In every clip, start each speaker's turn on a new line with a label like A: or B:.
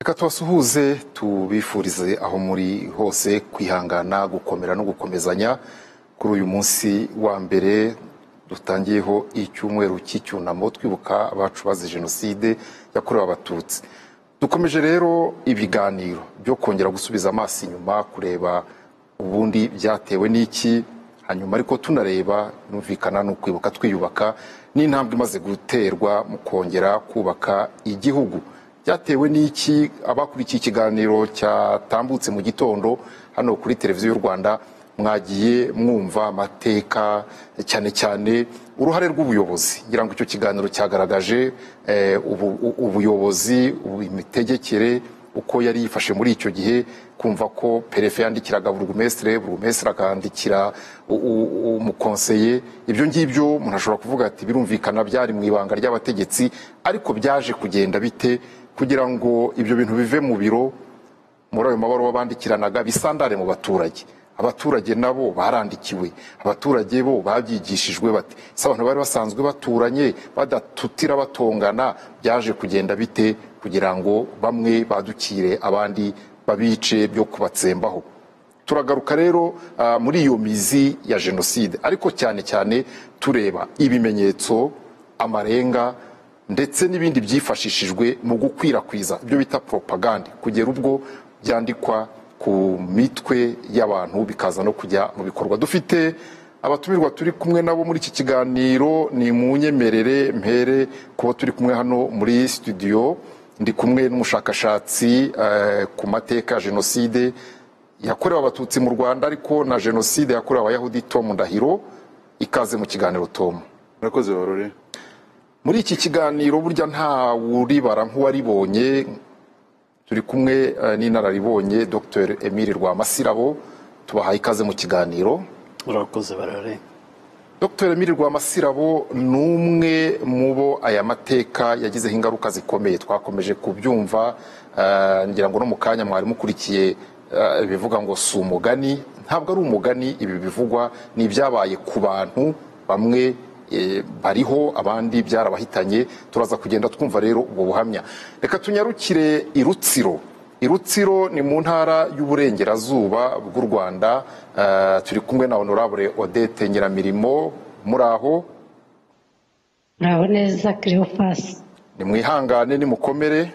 A: Reka tubasuhuze tubifurize aho muri hose kwihangana gukomera no gukomezanya kuri uyu munsi wa mbere dutangiyeho icyumweru cy'icyunamo twibuka abacu bazize jenoside yakorewe abatutsi. Dukomeje rero ibiganiro byo kongera gusubiza amaso inyuma kureba ubundi byatewe n'iki, hanyuma ariko tunareba numvikana no kwibuka twiyubaka n'intambwe imaze guterwa mu kongera kubaka igihugu. Byatewe n'iki? Abakurikiye ikiganiro cyatambutse mu gitondo hano kuri televiziyo y'u Rwanda mwagiye mwumva amateka cyane cyane uruhare rw'ubuyobozi. Ngira ngo icyo kiganiro cyagaragaje ubuyobozi, imitegekere, uko yari yifashe muri icyo gihe, kumva ko perefe yandikiraga burugumesitire akandikira umukonseye. Ibyo ngibyo umuntu ashobora kuvuga ati birumvikana byari mu ibanga ry'abategetsi, ariko byaje kugenda bite kugira ngo ibyo bintu bive mu biro muri ayo mabaruwa bandikiranaga bisandare mu baturage? Abaturage nabo barandikiwe, abaturage bo babyigishijwe bati se abantu bari basanzwe baturanye badatutira batongana, byaje kugenda bite kugira ngo bamwe badukire abandi babice byo kubatsembaho? Turagaruka rero muri iyo mizi ya jenoside, ariko cyane cyane tureba ibimenyetso, amarenga ndetse n'ibindi byifashishijwe mu gukwirakwiza ibyo bita propaganda, kugera ubwo byandikwa ku mitwe y'abantu bikaza no kujya mu bikorwa. Dufite abatumirwa turi kumwe nabo muri iki kiganiro, ni munyemerere mpere kuba turi kumwe hano muri studio. Ndi kumwe n'umushakashatsi ku mateka ya jenoside yakorewe abatutsi mu Rwanda ariko na jenoside yakorewe abayahudi, Tom Ndahiro. Ikaze mu kiganiro Tom.
B: Murakoze Barore.
A: Muri iki kiganiro burya nta wuribara nk'uwaribonye. Turi kumwe n'inararibonye Dr. Emile Rwamasirabo. Tubahaye ikaze mu kiganiro.
C: Murakoze Barore.
A: Dr. Emile Rwamasirabo ni umwe mu bo aya mateka yagizeho ingaruka zikomeye. Twakomeje kubyumva, ngira ngo no mu kanya mwari mukurikiye bivuga ngo si umugani. Ntabwo ari umugani, ibi bivugwa ni ibyabaye ku bantu bamwe, bariho abandi byarabahitanye. Turaza kugenda twumva rero ubwo buhamya. Reka tunyarukire i Rutsiro. I Rutsiro ni mu ntara y'uburengerazuba bw'u Rwanda. Turi kumwe na Honorable Odette Nyiramirimo. Muraho?
D: Muraho neza Cleophas.
A: Nimwihangane nimukomere.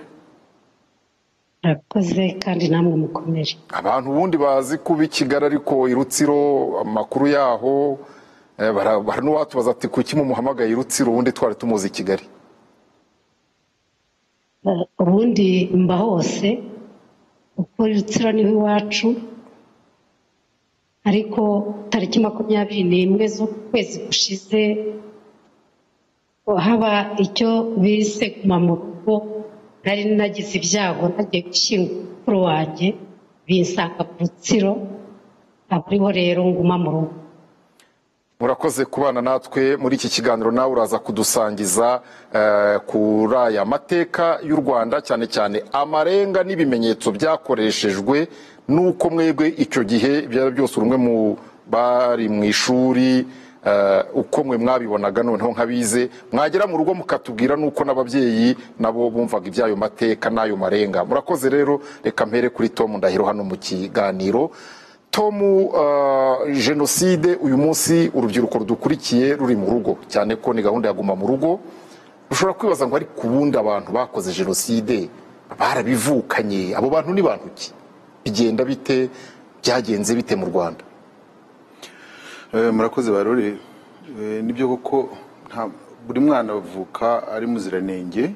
D: Murakoze kandi namwe mukomere.
A: Abantu ubundi bazi kuba i Kigali, ariko i Rutsiro amakuru yaho bara n'uwatubaza ati kuki mumuhamagaye i Rutsiro ubundi twari tumuzi i Kigali?
D: Ubundi mba hose uko Rutsiro niho iwacu, ariko tariki 21 z'ukwezi gushize haba icyo bise guma mu rugo. Nari nagize ibyago, nagiye gushyingura mukuru wanjye, binsanga ku Rutsiro, aburiho rero nguma mu rugo.
A: Murakoze kubana natwe muri iki kiganiro. Nawe uraza kudusangiza kuri aya mateka y'u Rwanda, cyane cyane amarenga n'ibimenyetso byakoreshejwe, nuko mwebwe icyo gihe byari byose urumwe mu bari mu ishuri, uko mwe mwabibonaga noneho nk'abize, mwagera mu rugo mukatubwira nuko n'ababyeyi nabo bumvaga ibyayo mateka n'ayo marenga. Murakoze rero. Reka mpere kuri Tom Ndahiro hano mu kiganiro. Tom, jenoside uyu munsi urubyiruko rudukurikiye ruri mu rugo, cyane ko ni gahunda ya guma mu rugo. Ushobora kwibaza ngo ariko ubundi abantu bakoze jenoside barabivukanye, abo bantu ni bantu ki? Bigenda bite? Byagenze bite mu Rwanda?
B: Murakoze Barore. Nibyo koko buri mwana avuka ari muziranenge.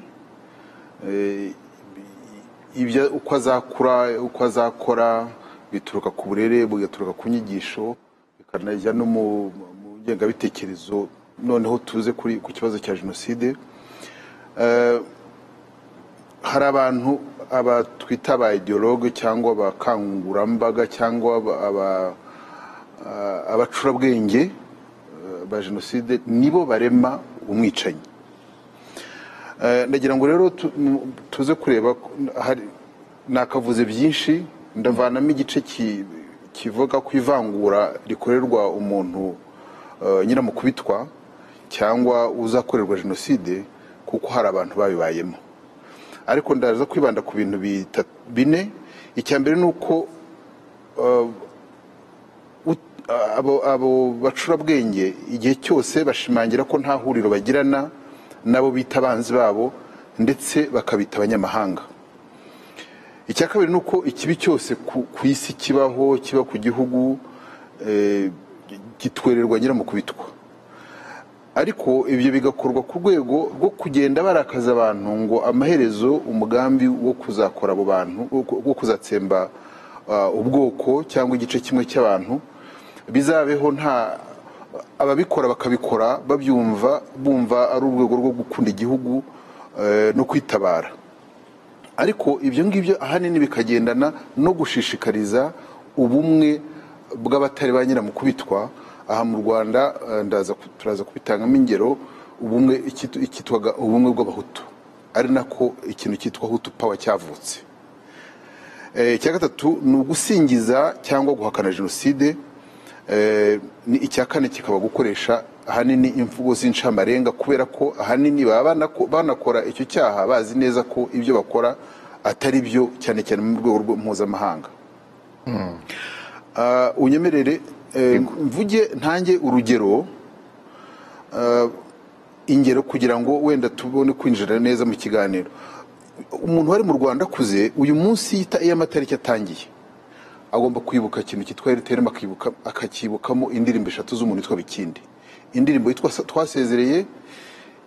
B: Ibyo uko azakura, uko azakora bituruka ku burere, bugaturuka ku nyigisho, bikanajya no mu ngengabitekerezo. Noneho tuze ku kibazo cya jenoside. Hari abantu twita aba ideologue cyangwa abakangurambaga cyangwa abacurabwenge ba jenoside, nibo barema umwicanyi. Ndagira ngo rero tuze kureba, nakavuze byinshi, ndavanamo igice kivuga ku ivangura rikorerwa umuntu nyiramukubitwa cyangwa uzakorerwa jenoside, kuko hari abantu babibayemo. ariko ndaza kwibanda ku bintu bine. Icya mbere ni uko abo bacurabwenge igihe cyose bashimangira ko nta huriro bagirana nabo bita abanzi babo ndetse bakabita abanyamahanga. Icya kabiri ni uko ikibi cyose ku isi kibaho, kiba ku gihugu gitwererwa nyiramukubitwa, ariko ibyo bigakorwa ku rwego rwo kugenda barakaza abantu ngo amaherezo umugambi wo kuzakora abo bantu, wo kuzatsemba ubwoko cyangwa igice kimwe cy'abantu bizabeho nta ababikora bakabikora babyumva bumva ari urwego rwo gukunda igihugu no kwitabara. Ariko ibyo ngibyo ahanini bikagendana no gushishikariza ubumwe bw'abatari ba nyiramukubitwa. Aha mu Rwanda turaza kubitangamo ingero, ubumwe ikitwaga ubumwe bw'abahutu, ari nako ikintu cyitwa Hutu Power cyavutse. Icya gatatu ni ugusingiza cyangwa guhakana jenoside. Icya kane kikaba gukoresha ahanini imvugo z'incamarenga, kubera ko ahanini baba banakora icyo cyaha bazi neza ko ibyo bakora atari byo, cyane cyane mu rwego mpuzamahanga. Unyemerere mvuge ntange urugero, ingero kugira ngo wenda tubone kwinjira neza mu kiganiro. Umuntu wari mu Rwanda akuze uyu munsi iyo amatariki atangiye agomba kwibuka ikintu cyitwa RTRM, akakibukamo indirimbo 3 z'umuntu witwa Bikindi. Indirimbo yitwa Twasezereye,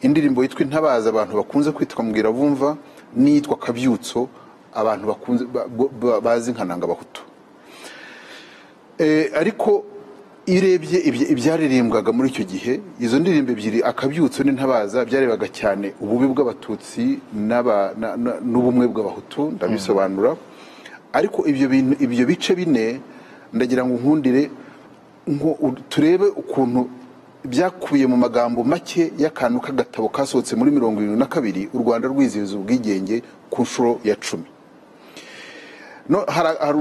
B: indirimbo yitwa Intabaza abantu bakunze kwitwa Mbwira Bumva, nitwa Kabyutso abantu bakunze bazi nka Nanga Bahutu. Ariko irebye ibyaririmbwaga muri icyo gihe, izo ndirimbo ebyiri Akabyutso n'Intabaza byarebaga cyane ububi bw'abatutsi n'ubumwe bw'abahutu, ndabisobanura. Ariko ibyo bice bine ndagira ngo nkundire turebe ukuntu byakubiye mu magambo make y'akantu k'agatabo kasohotse muri 1972 u Rwanda rwizihiza ubwigenge ku nshuro ya 10.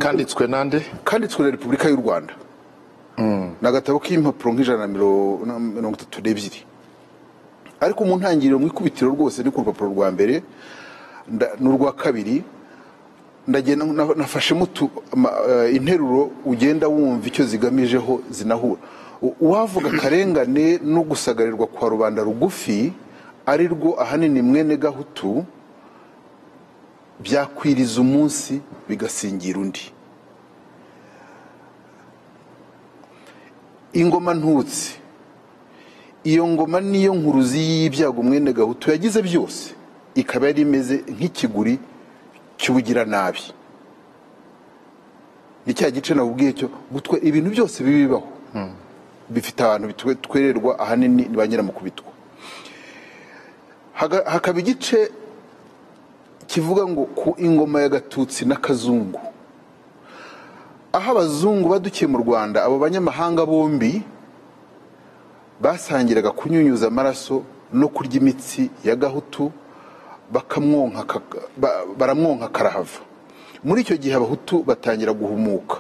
A: Kanditswe nande?
B: Kanditswe na Repubulika y'u Rwanda. Nagatabo k'impapuro nk'ijana32. Ariko mu ntangiriro mu ikubitiro rwose ni ku rupapuro rwa mbere n'urwa kabiri ndagenda nafashemo interuro ugenda wumva icyo zigamijeho zinahura. Uwavuga akarengane no gusagarirwa kwa rubanda rugufi ari rwo ahanini mwene Gahutu byakwiriza umunsi bigasingira undi. Ingoma ntutsi, iyo ngoma niyo nkuruzi y'ibyago mwene Gahutu yagize byose, ikaba yari imeze nk'ikiguri cy'ubugira nabi. Ni cya gice nabubwiye cyo gutwe ibintu byose bibibaho bifite abantu bitwererwa ahanini ba nyiramukubitwa. Hakaba igice kivuga ngo ku ingoma ya Gatutsi n'Akazungu, aho abazungu badukiye mu Rwanda, abo banyamahanga bombi basangiraga kunyunyuza amaraso no kurya imitsi ya Gahutu, baramwonka karahava. Muri icyo gihe abahutu batangira guhumuka,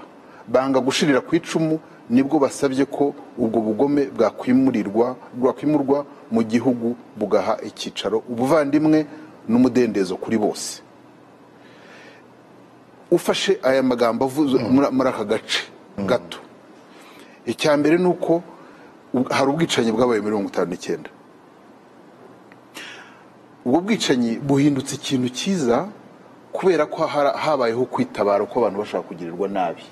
B: banga gushirira ku icumu, nibwo basabye ko ubwo bugome bwakwimurwa mu gihugu bugaha icyicaro ubuvandimwe n'umudendezo kuri bose. Ufashe aya magambo avuze muri aka gace gato, icya mbere ni uko hari ubwicanyi bwabaye muri 1959. Ubwo bwicanyi buhindutse ikintu cyiza kubera ko habayeho kwitabara ko abantu bashaka kugirirwa nabi.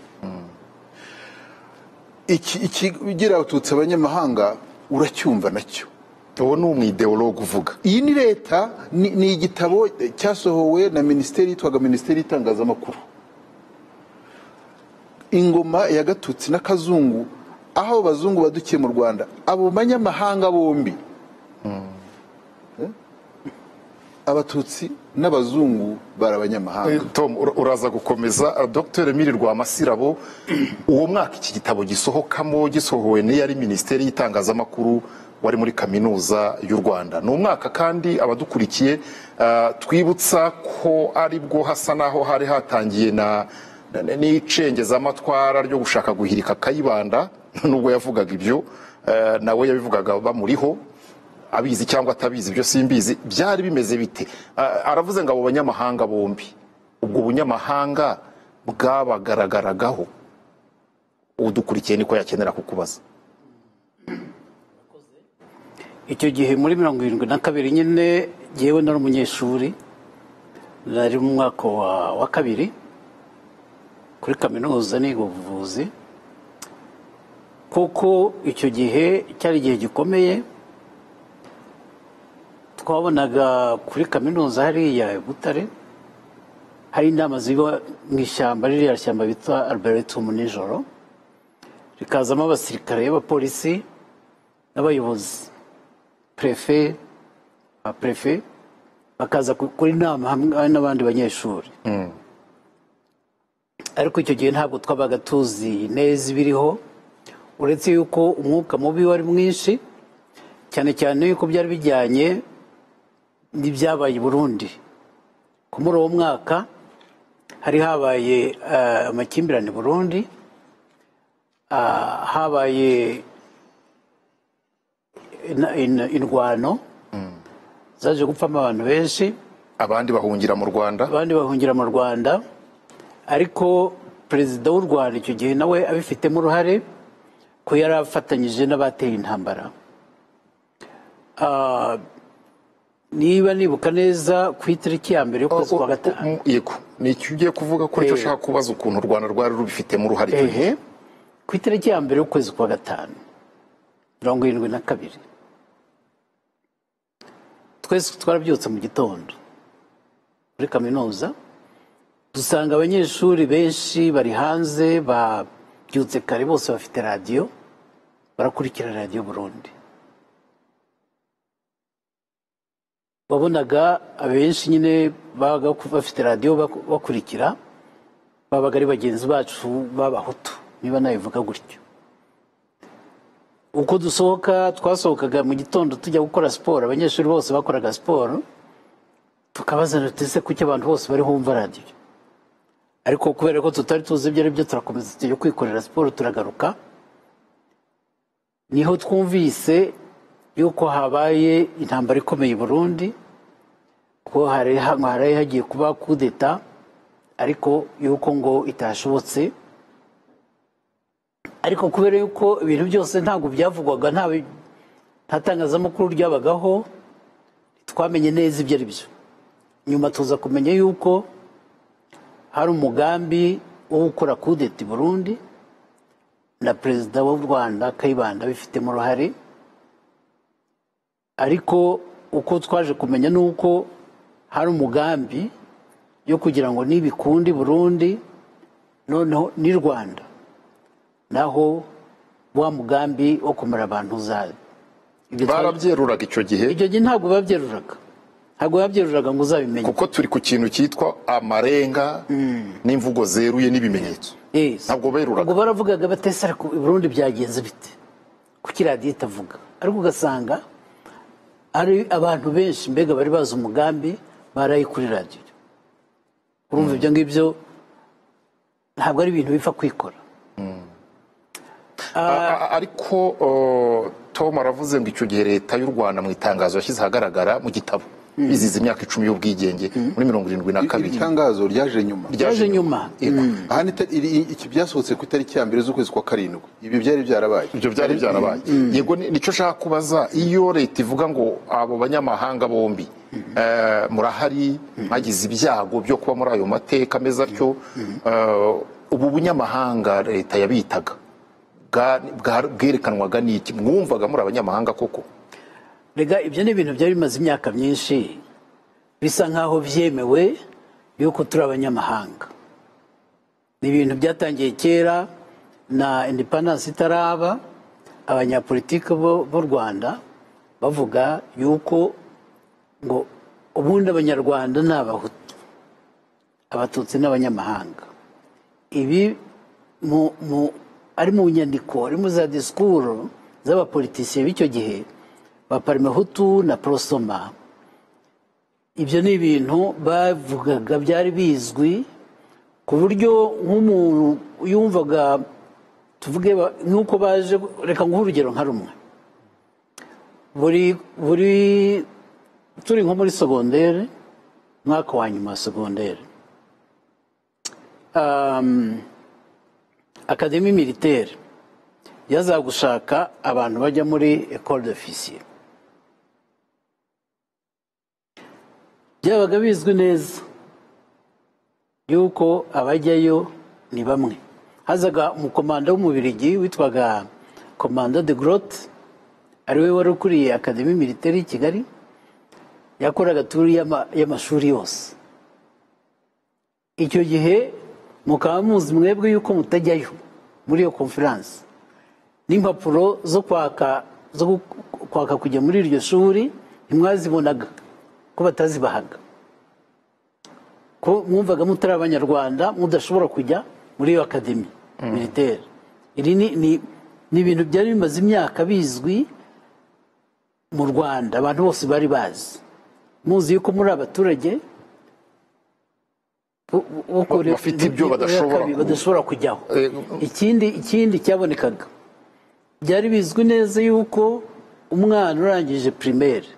B: Ikigira Abatutsi abanyamahanga uracyumva nacyo.
A: Uwo ni umwideologue uvuga.
B: Iyi ni leta, ni igitabo cyasohowe na minisiteri yitwaga Minisiteri y'Itangazamakuru. Ingoma ya Gatutsi n'Akazungu, aho abazungu badukiye mu Rwanda, abo banyamahanga bombi, Abatutsi n'Abazungu barabanyamahanga.
A: Tom, uraza gukomeza. Dr. Emile Rwamasirabo, uwo mwaka iki gitabo gisohowe n'iyari Minisiteri y'Itangazamakuru wari muri Kaminuza y'u Rwanda. Ni umwaka kandi abadukurikiye twibutsa ko aribwo hasa naho hari hatangiye n'icengezamatwara ryo gushaka guhirika Kayibanda, nubwo yavugaga ibyo nawe yabivugaga bamuriho. abizi cyangwa atabizi ibyo simbizi byari bimeze bite. Aravuze ngo abo banyamahanga bombi, ubwo bunyamahanga bwabagaragaragaho, udukurikiye niko yakenera kukubaza.
C: icyo gihe muri 72 nyine yewe nari umunyeshuri, nari mu mwaka wa kabiri kuri kaminuza niga ubuvuzi, kuko icyo gihe cyari igihe gikomeye. Twabonaga kuri kaminuza hariya i Butare hari inama ziba mu ishyamba, ririya shyamba bita Arboretum nijoro, rikazamo abasirikare y'abapolisi n'abayobozi, prefe, aprefe, bakaza kuri inama hamwe n'abandi banyeshuri. Ariko icyo gihe ntabwo twabaga tuzi neza ibiriho, uretse yuko umwuka mubi wari mwinshi, cyane cyane yuko byari bijyanye n'ibyabaye i Burundi. Muri uwo mwaka hari habaye amakimbirane i Burundi, habaye indwano zaje gupfamo abantu benshi,
A: abandi bahungira mu Rwanda, ariko perezida w'u Rwanda icyo gihe nawe abifitemo uruhare, ko yari afatanyije n'abateye intambara. Niba nibuka neza ku itariki ya mbere y'ukwezi kwa gatanu. Yego, ni icyo ugiye kuvuga ko nicyo ushaka kubaza, ukuntu u Rwanda rwari rubifitemo uruhare.
C: Ku itariki ya mbere y'ukwezi kwa gatanu 72, twese twarabyutse mu gitondo muri kaminuza, dusanga abanyeshuri benshi bari hanze, babyutse kare, bose bafite radiyo, barakurikira radiyo Burundi. Wabonaga abenshi nyine babaga bafite radiyo bakurikira, babaga ari bagenzi bacu b'abahutu, niba nabivuga gutyo. Uko twasohokaga mu gitondo tujya gukora siporo, abanyeshuri bose bakoraga siporo, tukabazana tutese kuki abantu bose bari humva radiyo. Ariko kubera ko tutari tuzi ibyo ari byo, turakomeza tujya kwikorera siporo, turagaruka. Niho twumvise yuko habaye intambara ikomeye i Burundi, ko hari hagiye kuba kudeta, ariko yuko ngo itashobotse. Ariko kubera yuko ibintu byose ntabwo byavugwaga, nta tangazamakuru ryabagaho, twamenye neza ibyo ari byo. Nyuma tuza kumenya yuko hari umugambi wo gukora kudeta i Burundi, na perezida w'u Rwanda Kayibanda bifitemo uruhare. Ariko uko twaje kumenya nuko hari umugambi yo kugira ngo nibikundi Burundi noneho ni Rwanda, naho wa mugambi wo kumara abantu uzabe.
A: Barabyeruraga icyo gihe?
C: Icyo gihe ntabwo babyeruraga ngo uzabimenye,
A: kuko turi ku kintu cyitwa amarenga n'imvugo zeruye n'ibimenyetso. Ntabwo beruraga.
C: Ubwo baravugaga batesera ku Burundi byagenze bite, kuki radiyo itavuga. Ariko ugasanga ari abantu benshi mbega bari bazi umugambi, barayi kuri radiyo. Urumva ibyo ngibyo ntabwo ari ibintu bipfa kwikora.
A: Ariko Tom aravuze ngo icyo gihe leta y'u Rwanda mu itangazo yashyize ahagaragara mu gitabo biziza imyaka 10 y'ubwigenge muri 72.
B: Itangazo ryaje nyuma.
A: Aha
B: iki byasohotse ku itariki ya mbere z'ukwezi kwa karindwi. Ibi byari byarabaye.
A: Ibyo byari byarabaye. Yego, nicyo shaka kubaza, iyo leta ivuga ngo abo banyamahanga bombi murahari, mwagize ibyago byo kuba muri ayo mateka meza atyo, ubu bunyamahanga leta yabitaga bwerekanwaga n'iki? Mwumvaga muri abanyamahanga koko?
C: Rega, ibyo ni ibintu byari bimaze imyaka myinshi, bisa nkaho byemewe yuko turi abanyamahanga. Ni ibintu byatangiye kera na independence itaraba, abanyapolitiki b'u Rwanda bavuga yuko ngo ubundi abanyarwanda ni abahutu, abatutsi n'abanyamahanga. Ibi ari mu nyandiko, ari mu za disikuru z'abapolitisiye b'icyo gihe, ba Parmehutu na Prosoma. Ibyo ni ibintu bavugaga, byari bizwi, ku buryo nk'umuntu yumvaga, tuvuge nk'uko baje, reka nguhe urugero nka rumwe. buri turi nko muri segondere mwaka wa nyuma wa segondere akademi militaire yaza gushaka abantu bajya muri école d'officier byabaga bizwi neza yuko abajyayo ni bamwe hazaga umukomanda w'umubirigi witwaga komanda de Grotte ariwe wari ukuriye akademi militaire y'i Kigali yakoraga turi y'amashuri yose icyo gihe mukaba muzi mwebwe yuko mutajyayo muri iyo conference n'impapuro zo kwaka kujya muri iryo shuri ntimwazibonaga ko batazibahaga ko mwumvaga mutari abanyarwanda mudashobora kujya muri iyo akademi militaire iri ni ibintu byari bimaze imyaka bizwi mu Rwanda abantu bose bari bazi muzi yuko muri abaturage
A: bafite ibyo
C: badashobora kujyaho ikindi cyabonekaga byari bizwi neza yuko umwana urangije primaire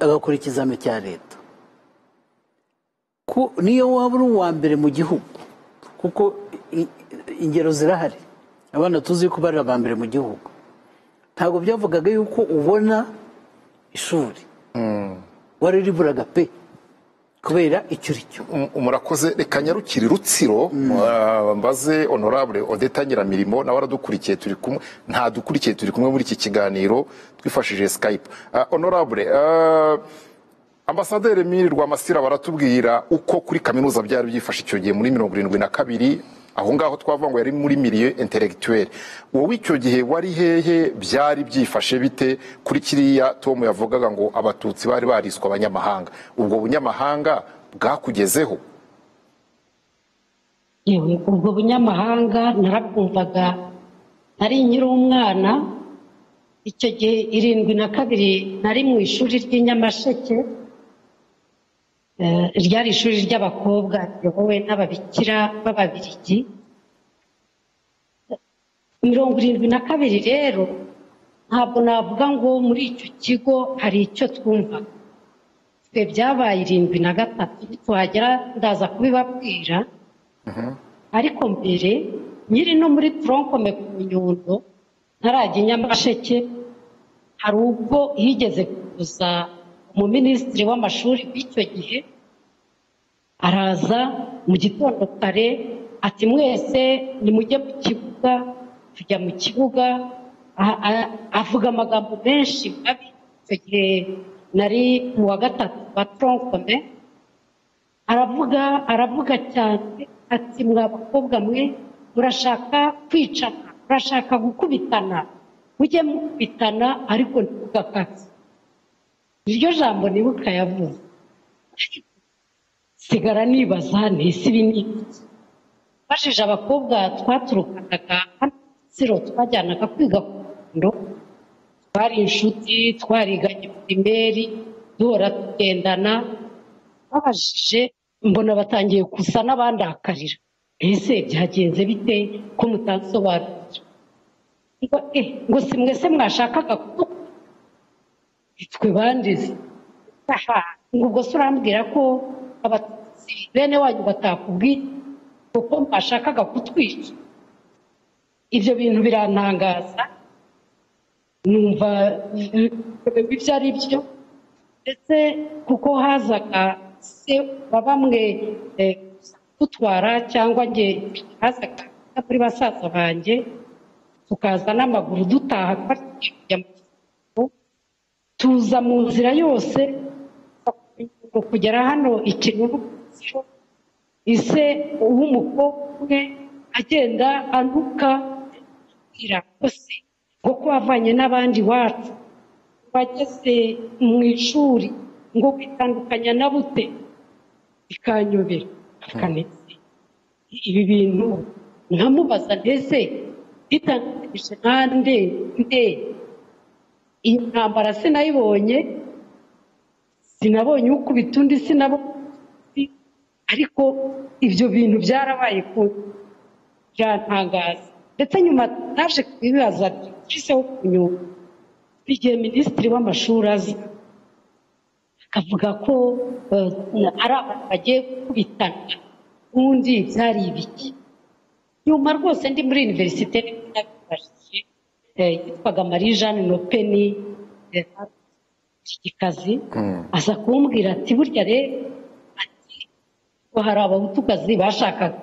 C: agakora ikizame cya leta niyo waba uri uwa mbere mu gihugu kuko ingero zirahari abana tuzi ko bari aba mbere mu gihugu ntabwo byavugaga yuko ubona ishuri wari riburaga pe kubera icyo uri cyo
A: murakoze reka nyarukire Rutsiro mbaze honorable Odeta Nyiramirimo nawe aradukurikiye turi kumwe ntadukurikiye turi kumwe muri iki kiganiro twifashishije Skype honorable Ambasaderi Emile Rwamasira baratubwira uko kuri kaminuza byari byifashe icyo gihe muri 72 aho ngaho twavuga ngo yari muri milieu intellectuelle wowe icyo gihe wari hehe byari byifashe bite kuri kiriya Tom yavugaga ngo abatutsi bari bariswa abanyamahanga ubwo bunyamahanga bwakugezeho
D: yewe ubwo bunyamahanga narabwumvaga nari nkiri umwana icyo gihe 72 nari mu ishuri ry'Inyamasheke ryari ishuri ry'abakobwa riyobowe n'ababikira b'ababirigi 72 rero ntabwo navuga ngo muri icyo kigo hari icyo twumva twe byabaye 73 tuhagera ndaza kubibabwira ariko mbere nyiri no muri tronkome ku Nyundo ntarajya Inyamasheke hari ubwo higeze kuza umuminisitiri w'amashuri w'icyo gihe araza mu gitondo kare ati mwese nimujye mu kibuga tujya mu kibuga avuga amagambo menshi mabi icyo gihe nari mu wa gatatu wa tronkome aravuga cyane ati mwa bakobwa mwe murashaka kwicana murashaka gukubitana mujye mukubitana ariko ntimugakatse iryo jambo nibuka yavuze sigara nibaza ntisi ibi ni iki bajije abakobwa twaturukanaga hano Rutsiro twajyanaga kwiga ku Rukundo twari inshuti twariganye primeri duhora tugendana babajije mbona batangiye gusa n'abandakarira ese byagenze bite ko mutansobanurira ngo si mwese mwashakaga twe bandize ngo ubwo se urambwira ko abatutsi bene wanyu batakubwiye kuko mwashakaga kutwica ibyo bintu birantangaza numva ibyo ari byo ndetse kuko hazaga se bamwe gutwara cyangwa nge hazaga muri basaza banjye tukaza n'amaguru dutaha kujya mu tuza mu nzira yose kugera hano ikintu ise w'umukobwa agenda anuka irakose ngo ko wavanye n'abandi wacu bageze mu ishuri ngo bitandukanya na bute bikanyobera akanetse ibi bintu nkamubaza ndetse bitandukanyije nande iyi ntambara sinayibonye sinabonye ukubita undi sinabonye ariko ibyo bintu byarabaye ku byantangaza ndetse nyuma naje kubibaza biseho kunyuma igihe minisitiri w'amashuri azi akavuga ko ari abantu bagiye gukubitana ubundi byari ibiki. Nyuma rwose ndi muri univerisite n'abibajije yitwaga Marie Jeanne Nopeni Kikazi aza kumbwira ati burya rero ati ko hari abahutukazi bashakaga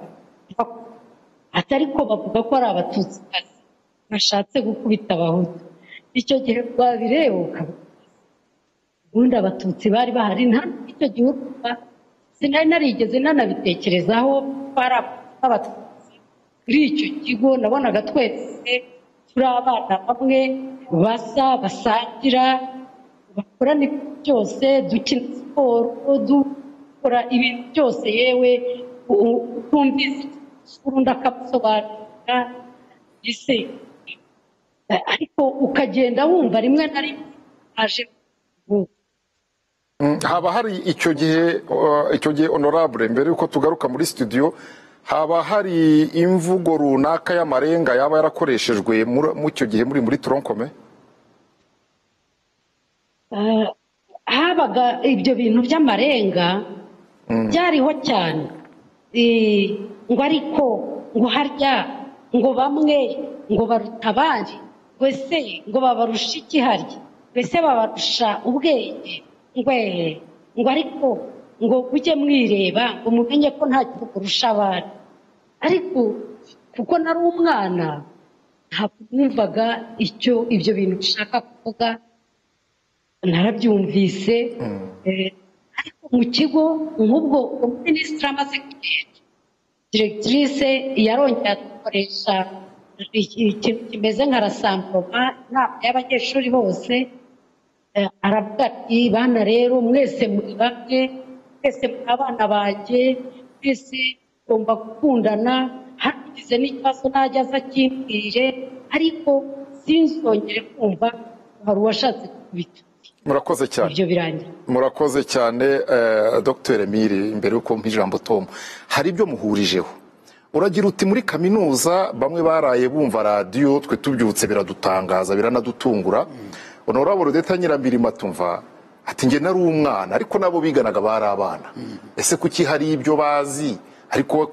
D: atari ko bavuga ko ari abatutsikazi bashatse gukubita abahutu. Icyo gihe twabireba ubundi abatutsi bari bahari nta icyo gihugu sinari narigeze nanabitekerezaho para abatutsi kuri icyo kigo. Nabonaga twese turi abana bamwe basa basangira bakora n'ibintu byose, dukina siporo, dukora ibintu byose, yewe utumvise urundi akamusobanurira ese ariko ukagenda wumva rimwe na rimwe aje
A: haba hari icyo gihe honorable mbere yuko tugaruka muri studio haba hari imvugo runaka y'amarenga yaba yarakoreshejwe mu icyo gihe muri tronkome?
D: habaga ibyo bintu by'amarenga byariho cyane, ngo ariko ngo harya ngo bamwe ngo baruta abandi, mbese ngo babarusha iki harya, mbese babarusha ubwenge, ngo ariko ngo ujye mwireba ngo mumenye ko nta gihugu urusha abandi. Ariko kuko nari umwana ntabwo numvaga ibyo bintu bishaka kuvuga, narabyumvise. Ariko mu kigo nk'ubwo minisitiri amaze kugenda, diregitirise yarongera dukoresha ikintu kimeze nka rasamburoma, inama y'abanyeshuri bose. Aravuga ati bana rero mwese muri bamwe, mwese muri abana banjye, mwese ugomba gukundana, hagize n'ikibazo najya aza akimbwire, ariko sinzongere kumva hari uwashatse kubita.
A: Murakoze cyane.
D: Ibyo birangira.
A: Murakoze cyane Dr. Emile, imbere yuko mpa ijambo Tom, hari ibyo muhurijeho. Uragira uti muri kaminuza bamwe baraye bumva radiyo, twe tubyutse biradutangaza biranadutungura. Honorable Deta Nyirambirima tumva ati nge nari umwana ariko nabo biganaga bari abana. Ese kuki hari ibyo bazi ariko we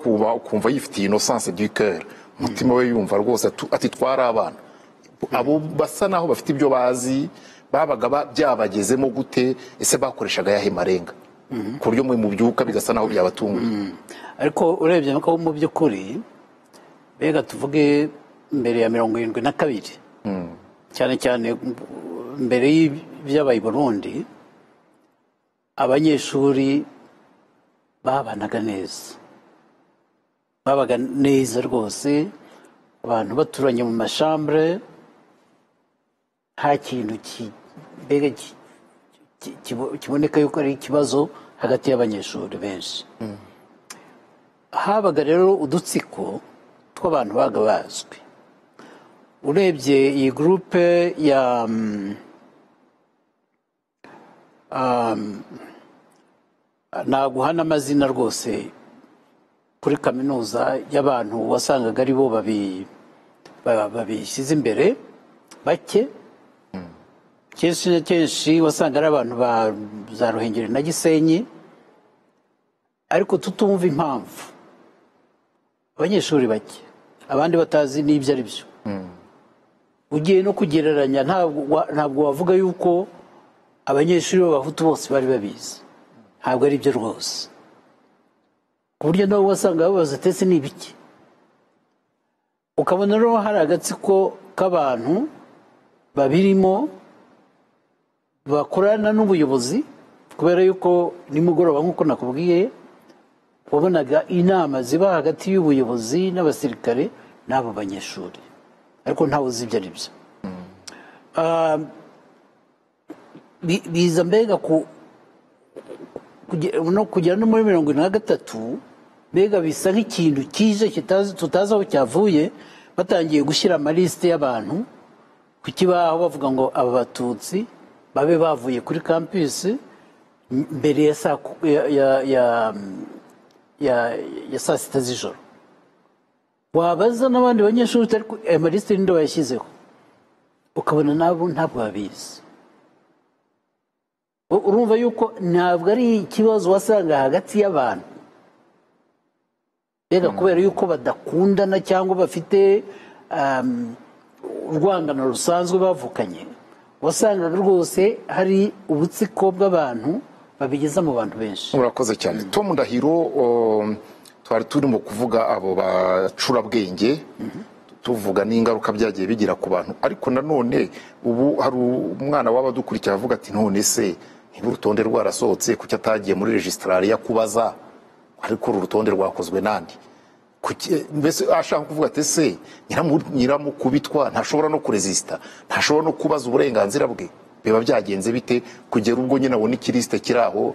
A: kumva yifitiye innocence du cœur, umutima we yumva rwose ati twari abana. Abo basa naho bafite ibyo bazi babaga byabagezemo gute? Ese bakoreshaga yahe marenga ku buryo mwe mubyuka bigasa naho byabatunguye?
C: Ariko urebye ko mu by'ukuri bega tuvuge mbere ya 72 cyane cyane mbere y'ibyabaye i Burundi, abanyeshuri babanaga neza, babaga neza rwose, abantu baturanye mu mashambre, nta kintu kiboneka yuko ari ikibazo hagati y'abanyeshuri benshi. Habaga rero udutsiko tw'abantu baga bazwi. Urebye iyi groupe ya naguhana amazina rwose kuri kaminuza y'abantu wasangaga ari bo babishyize imbere bake. Kenshi na kenshi wasanga ari abantu ba za Ruhengeri na Gisenyi, ariko tutumva impamvu. Abanyeshuri bake, abandi batazi n'ibyo ari byo. Ugiye no kugereranya ntabwo wavuga yuko abanyeshuri b'abahutu bose bari babizi, ntabwo ari byo rwose. Ku buryo nabo wasanga babaza tese ni ibiki. Ukabona rero hari agatsiko k'abantu babirimo bakorana n'ubuyobozi, kubera yuko nimugoroba nk'uko nakubwiye wabonaga inama ziba hagati y'ubuyobozi n'abasirikare n'abo banyeshuri, ariko ntawe uzi ibyo ari byo. Biza mbega kugera no muri 73 mbega bisa nk'ikintu kije tutazi aho cyavuye, batangiye gushyira amalisite y'abantu ku kibaho bavuga ngo aba batutsi babe bavuye kuri campus mbere ya saa sita z'ijoro. Wabaza n'abandi banyeshuri ariko amalisite ninde wayashyizeho? ukabona nabo ntabwo babizi. Urumva yuko ntabwo ari ikibazo wasanga hagati y'abantu, mbega kubera yuko badakundana cyangwa bafite urwangano rusanzwe bavukanye, wasangaga rwose hari ubutsiko bw'abantu babigeza mu bantu benshi.
A: Murakoze cyane. Tom Ndahiro, twari turimo kuvuga abo bacurabwenge, tuvuga n'ingaruka byagiye bigira ku bantu, ariko nanone ubu hari umwana w'abadukurikira avuga ati none se niba urutonde rwarasohotse kuki atagiye muri registrariya kubaza ariko uru rutonde rwakozwe nandi? Mbese ashaka kuvuga ati se nyiramukubitwa ntashobora no kuresista, ntashobora no kubaza uburenganzira bwe? Biba byagenze bite kugera ubwo nyine abona ikirisite kiraho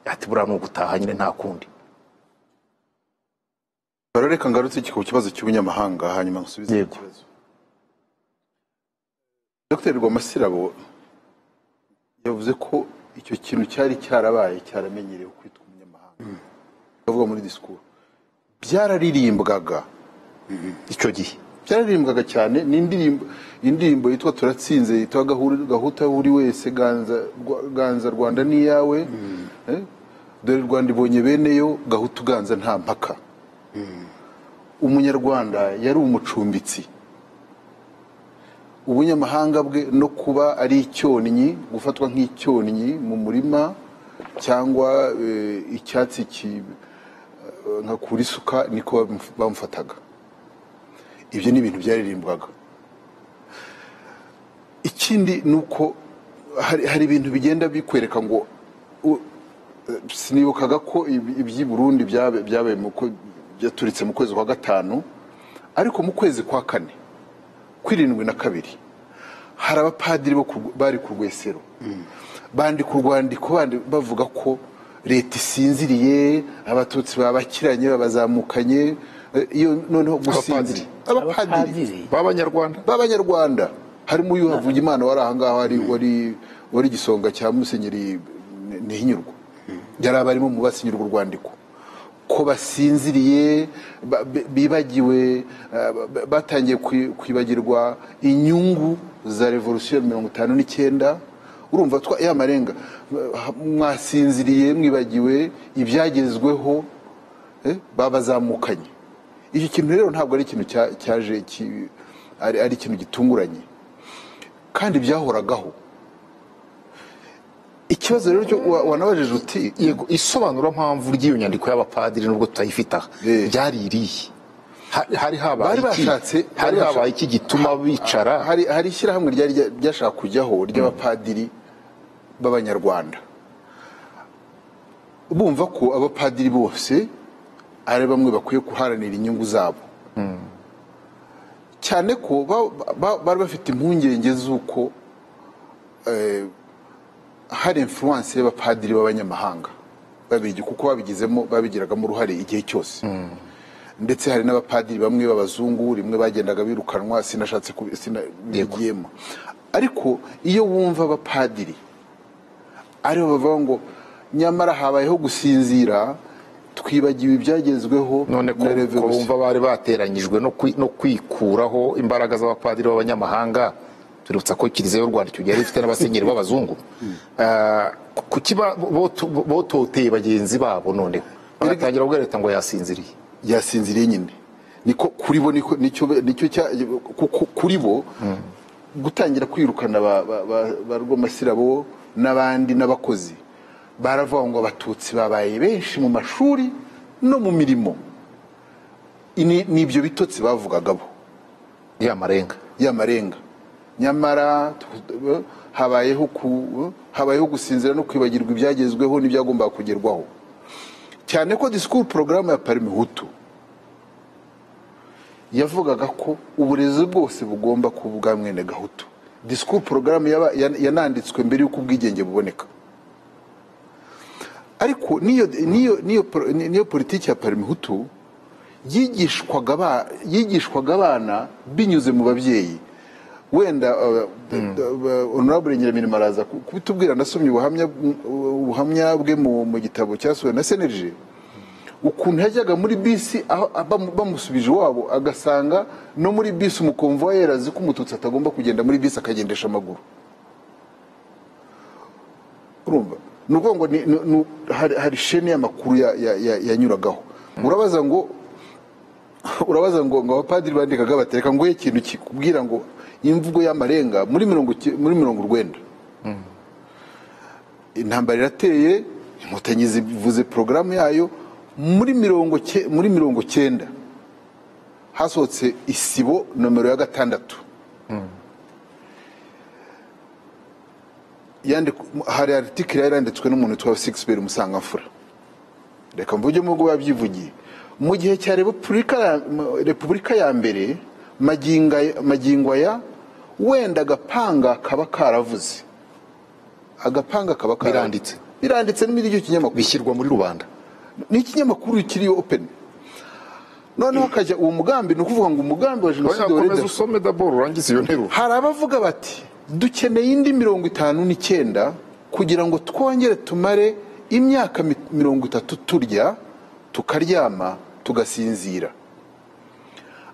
A: ati buriya ni ugutaha nyine nta kundi?
B: barareka ngarutse ku kibazo cy'ubunyamahanga hanyuma nsubize ikibazo. Dr. Rwamasirabo yavuze ko icyo kintu cyari cyarabaye cyaramenyerewe kwitwa umunyamahanga, bavuga muri discours byararirimbwaga
A: icyo gihe,
B: byararirimbwaga cyane. ni indirimbo yitwa turatsinze, yitwa gahuta uri wese ganza Rwanda ni yawe, dore Rwanda ibonye beneyo gahuta uganza nta mpaka. Umunyarwanda yari umucumbitsi, ubunyamahanga bwe no kuba ari icyonnyi, gufatwa nk'icyonnyi mu murima cyangwa icyatsi nka kuri suka, niko bamufataga. Ibyo ni ibintu byaririmbwaga. Ikindi ni uko hari ibintu bigenda bikwereka ngo sinibukaga ko iby'i Burundi byabaye byaturitse mu kwezi kwa gatanu, ariko mu kwezi kwa kane kw'irindwi na kabiri hari abapadiri bari ku Rwesero bandika urwandiko bavuga ko leta isinziriye, abatutsi babakiranye babazamukanye. Iyo noneho gusinzira abapadiri b'abanyarwanda harimo uyu Havugimana wari ahangaha wari igisonga cya Musenyeri Ntihinyurwa, yari abarimo mu basinyirwa urwandiko ko basinziriye, bibagiwe, batangiye kwibagirwa inyungu za revolution 59. Urumva ya marenga, mwasinziriye mwibagiwe ibyagezweho, babazamukanye. Icyo kintu rero ntabwo ari ikintu cyaje ari ikintu gitunguranye kandi byahoragaho. Ikibazo rero cyo wanabajije uti
A: yego isobanura mpamvu ry'iyo nyandiko y'abapadiri nubwo tutayifita byari irihe? Hari habaye iki gituma bicara?
B: Hari ishyirahamwe ryashaka kujyaho ry'abapadiri b'abanyarwanda, bumva ko abapadiri bose ari bamwe bakwiye guharanira inyungu zabo, cyane ko bari bafite impungenge z'uko hari influence y'abapadiri b'abanyamahanga babiri, kuko babigiragamo uruhare igihe cyose. Ndetse hari n'abapadiri bamwe b'abazungu rimwe bagendaga birukanwa, sinashatse kubigiyemo. Ariko iyo wumva abapadiri aribo bavuga ngo nyamara habayeho gusinzira, twibagiwe ibyagezweho,
A: none ko bumva bari bateranyijwe no kwikuraho imbaraga z'abapadiri b'abanyamahanga. Turutsa ko Kiliziya y'u Rwanda icyo gihe ifite n'abasenyeri b'abazungu, kuki bototeye bagenzi babo noneho bagatangira kuvuga leta ngo
B: yasinziriye nyine. Niko kuri bo, nicyo kuri bo gutangira kwirukana ba Rwamasirabo n'abandi n'abakozi, baravuga ngo abatutsi babaye benshi mu mashuri no mu mirimo. N'ibyo bitotsi bavugagabo
A: ya
B: marenga. Nyamara habayeho gusinzira no kwibagirwa ibyagezweho n'ibyagombaga kugerwaho, cyane ko discours programme ya Parmehutu yavugaga ko uburezi bwose bugomba kuba ubwa mwene gahutu. Discours programme yananditswe mbere y'uko ubwigenge buboneka. Ariko niyo politiki ya Parmehutu yigishwaga abana binyuze mu babyeyi. Wenda Honorable Nyiramirimo araza kubitubwira, nasomye ubuhamya bwe mu gitabo cyasohowe na Senerije. ukuntu yajyaga muri bisi bamusubije iwabo agasanga no muri bisi umukomvuwayeri azi ko umututsi atagomba kugenda muri bisi akagendesha amaguru. Urumva ni ukuvuga ngo hari sheni y'amakuru yanyuragaho. urabaza ngo abapadiri bandikaga batereka ngo ikintu kikubwira ngo imvugo y'amarenga muri 90 intambara irateye, inkotanyi zivuze porogaramu yayo muri 90 hasohotse isibo nomero ya 6 hari article yaranditswe n'umuntu witwa Sixbert Musangamfura, reka mvuge mu bwo yabyivugiye mu gihe cya repubulika ya mbere magingo aya wenda agapanga kaba karavuze, agapanga kaba biranditse n'iryo kinyamakuru
A: bishyirwa muri rubanda,
B: ni ikinyamakuru kiri open. Noneho kajya uwo mugambi, ni ukuvuga ngo umugambi wa jenoside
A: wakomeza usome d'abord urangize iyo nteruro.
B: Hari abavuga bati dukeneye indi 59 kugira ngo twongere tumare imyaka 30 turya tukaryama tugasinzira.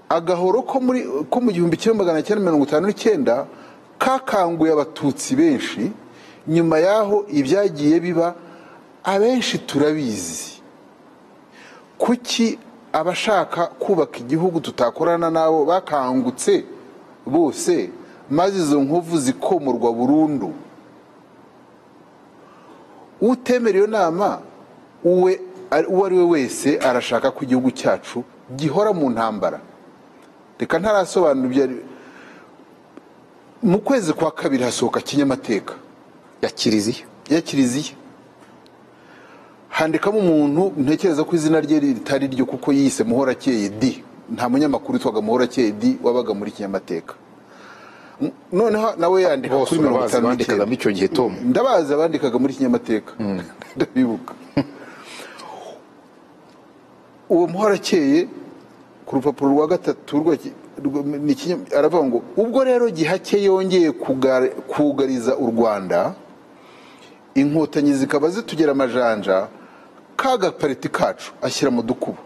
B: Agahoro ko mu 1959 kakanguye abatutsi benshi, nyuma yaho ibyagiye biba abenshi turabizi. Kuki abashaka kubaka igihugu tutakorana nabo bakangutse bose, maze izo nkovu zikomorwa burundu? Utemera iyo nama uwo ari we wese arashaka ko igihugu cyacu gihora mu ntambara. Reka ntarasobanura mu kwezi kwa kabiri hasohoka kinyamateka
A: ya Kiliziya
B: handikamo umuntu ntekereza ko izina rye ritari ryo kuko yise Muhorakeye D. Nta munyamakuru witwaga Muhorakeye D wabaga muri kinyamateka. Noneho nawe yandika kuri 50
A: bandikaga icyo gihe Tom.
B: Ndabaza bandikaga muri kinyamateka. Ndabibuka. Uwo Muhorakeye ku rupapuro rwa 3 aravuga ngo ubwo rero Gihake yongeye kugariza u Rwanda, inkotanyi zikaba zitugera amajanja, kaga pariti kacu ashyira mu dukubo,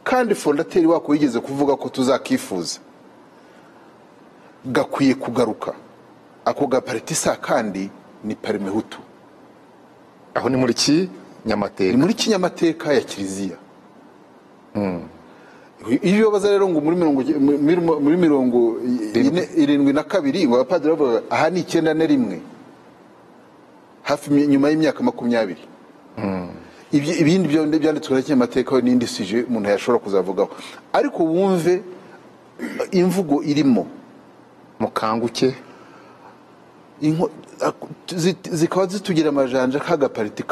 B: kandi fondateri wako yigeze kuvuga ko tuzakifuza, gakwiye kugaruka. Ako ga pariti sa kandi ni Parimehutu.
A: Aho ni muri kinyamateka,
B: ni muri kinyamateka ya Kiliziya. Iyo baza rero ngo muri 72 ngo abapadiri bavuga aha ni 91 hafi nyuma y'imyaka 20. Ibindi byanditswe na kinyamateka n'indi sije umuntu yashobora kuzavugaho, ariko wumve imvugo irimo
A: mukanguke
B: zikaba zitugira amajanja kaga pariti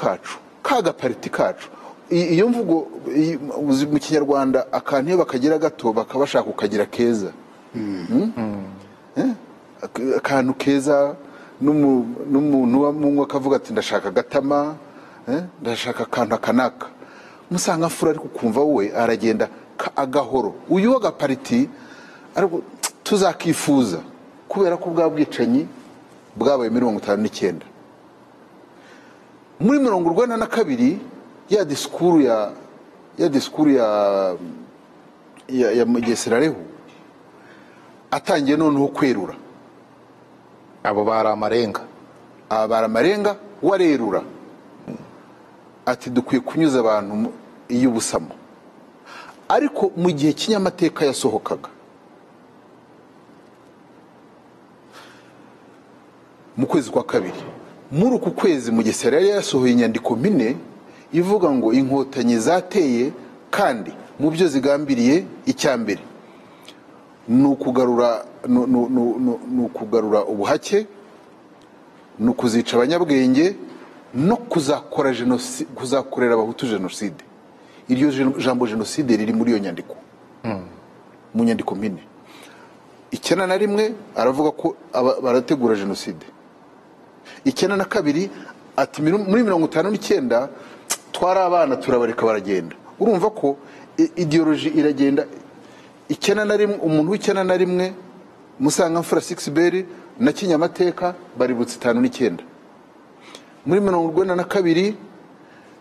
B: kacu. Iyo mvugo mu Kinyarwanda akantu iyo bakagira gato bakabashaka kukagira keza. Akantu keza n'umuntu wamwe akavuga ati ndashaka gatama, ndashaka akantu akanaka. Musangamfura ariko kumva we aragenda agahoro. Uyu w'agapariti ariko tuzakifuza kubera ko bwa bwicanyi bwabaye 59. Muri 1942 ya disikuru ya Mugesera atangiye noneho kwerura.
A: abo bari
B: amarenga warerura ati dukwiye kunyuza abantu iy'ubusamo. Ariko mu gihe kinyamateka yasohokaga mu kwezi kwa kabiri, muri uku kwezi Mugesera yari yasohoye inyandiko mpine ivuga ngo inkotanyi zateye kandi mu byo zigambiriye icyambere ni ukugarura ubuhake, ni ukuzica abanyabwenge, no kuzakorera abahutu jenoside. Iryo jambo jenoside riri muri iyo nyandiko, mu nyandiko mpine. 91 aravuga ko barategura jenoside. 92 ati muri 59 twari abana turabareka baragenda. Urumva ko ideology iragenda. 91 umuntu w'91 Musangamfura Sixbert na kinyamateka baributse 59. Muri 92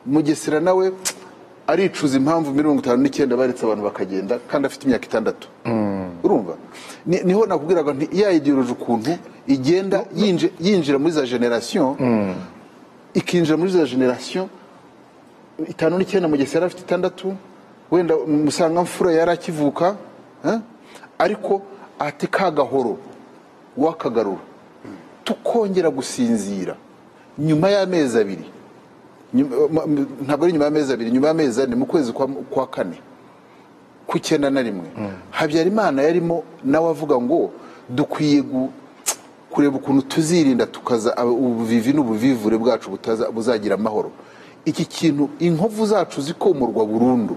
B: Mugesera nawe aricuza impamvu 59 baretse abantu bakagenda kandi afite imyaka 6. Urumva niho nakubwiraga nti ya ideology ukuntu igenda yinjira muri za generation ikinjira muri za generation 59 Mugesera afite 6, wenda Musanga Mfura yarakivuka ariko ati kagahoro wakagarura tukongera gusinzira nyuma y'amezi 2, ntabwo ari nyuma y'amezi 2, nyuma y'amezi 4 mu kwezi kwa 4 ku 91 Habyarimana yarimo nawe avuga ngo dukwiye kureba ukuntu tuzirinda tukaza ubuvivi n'ubuvivure bwacu buzagira amahoro. Iki kintu inkovu zacu zikomorwa burundu,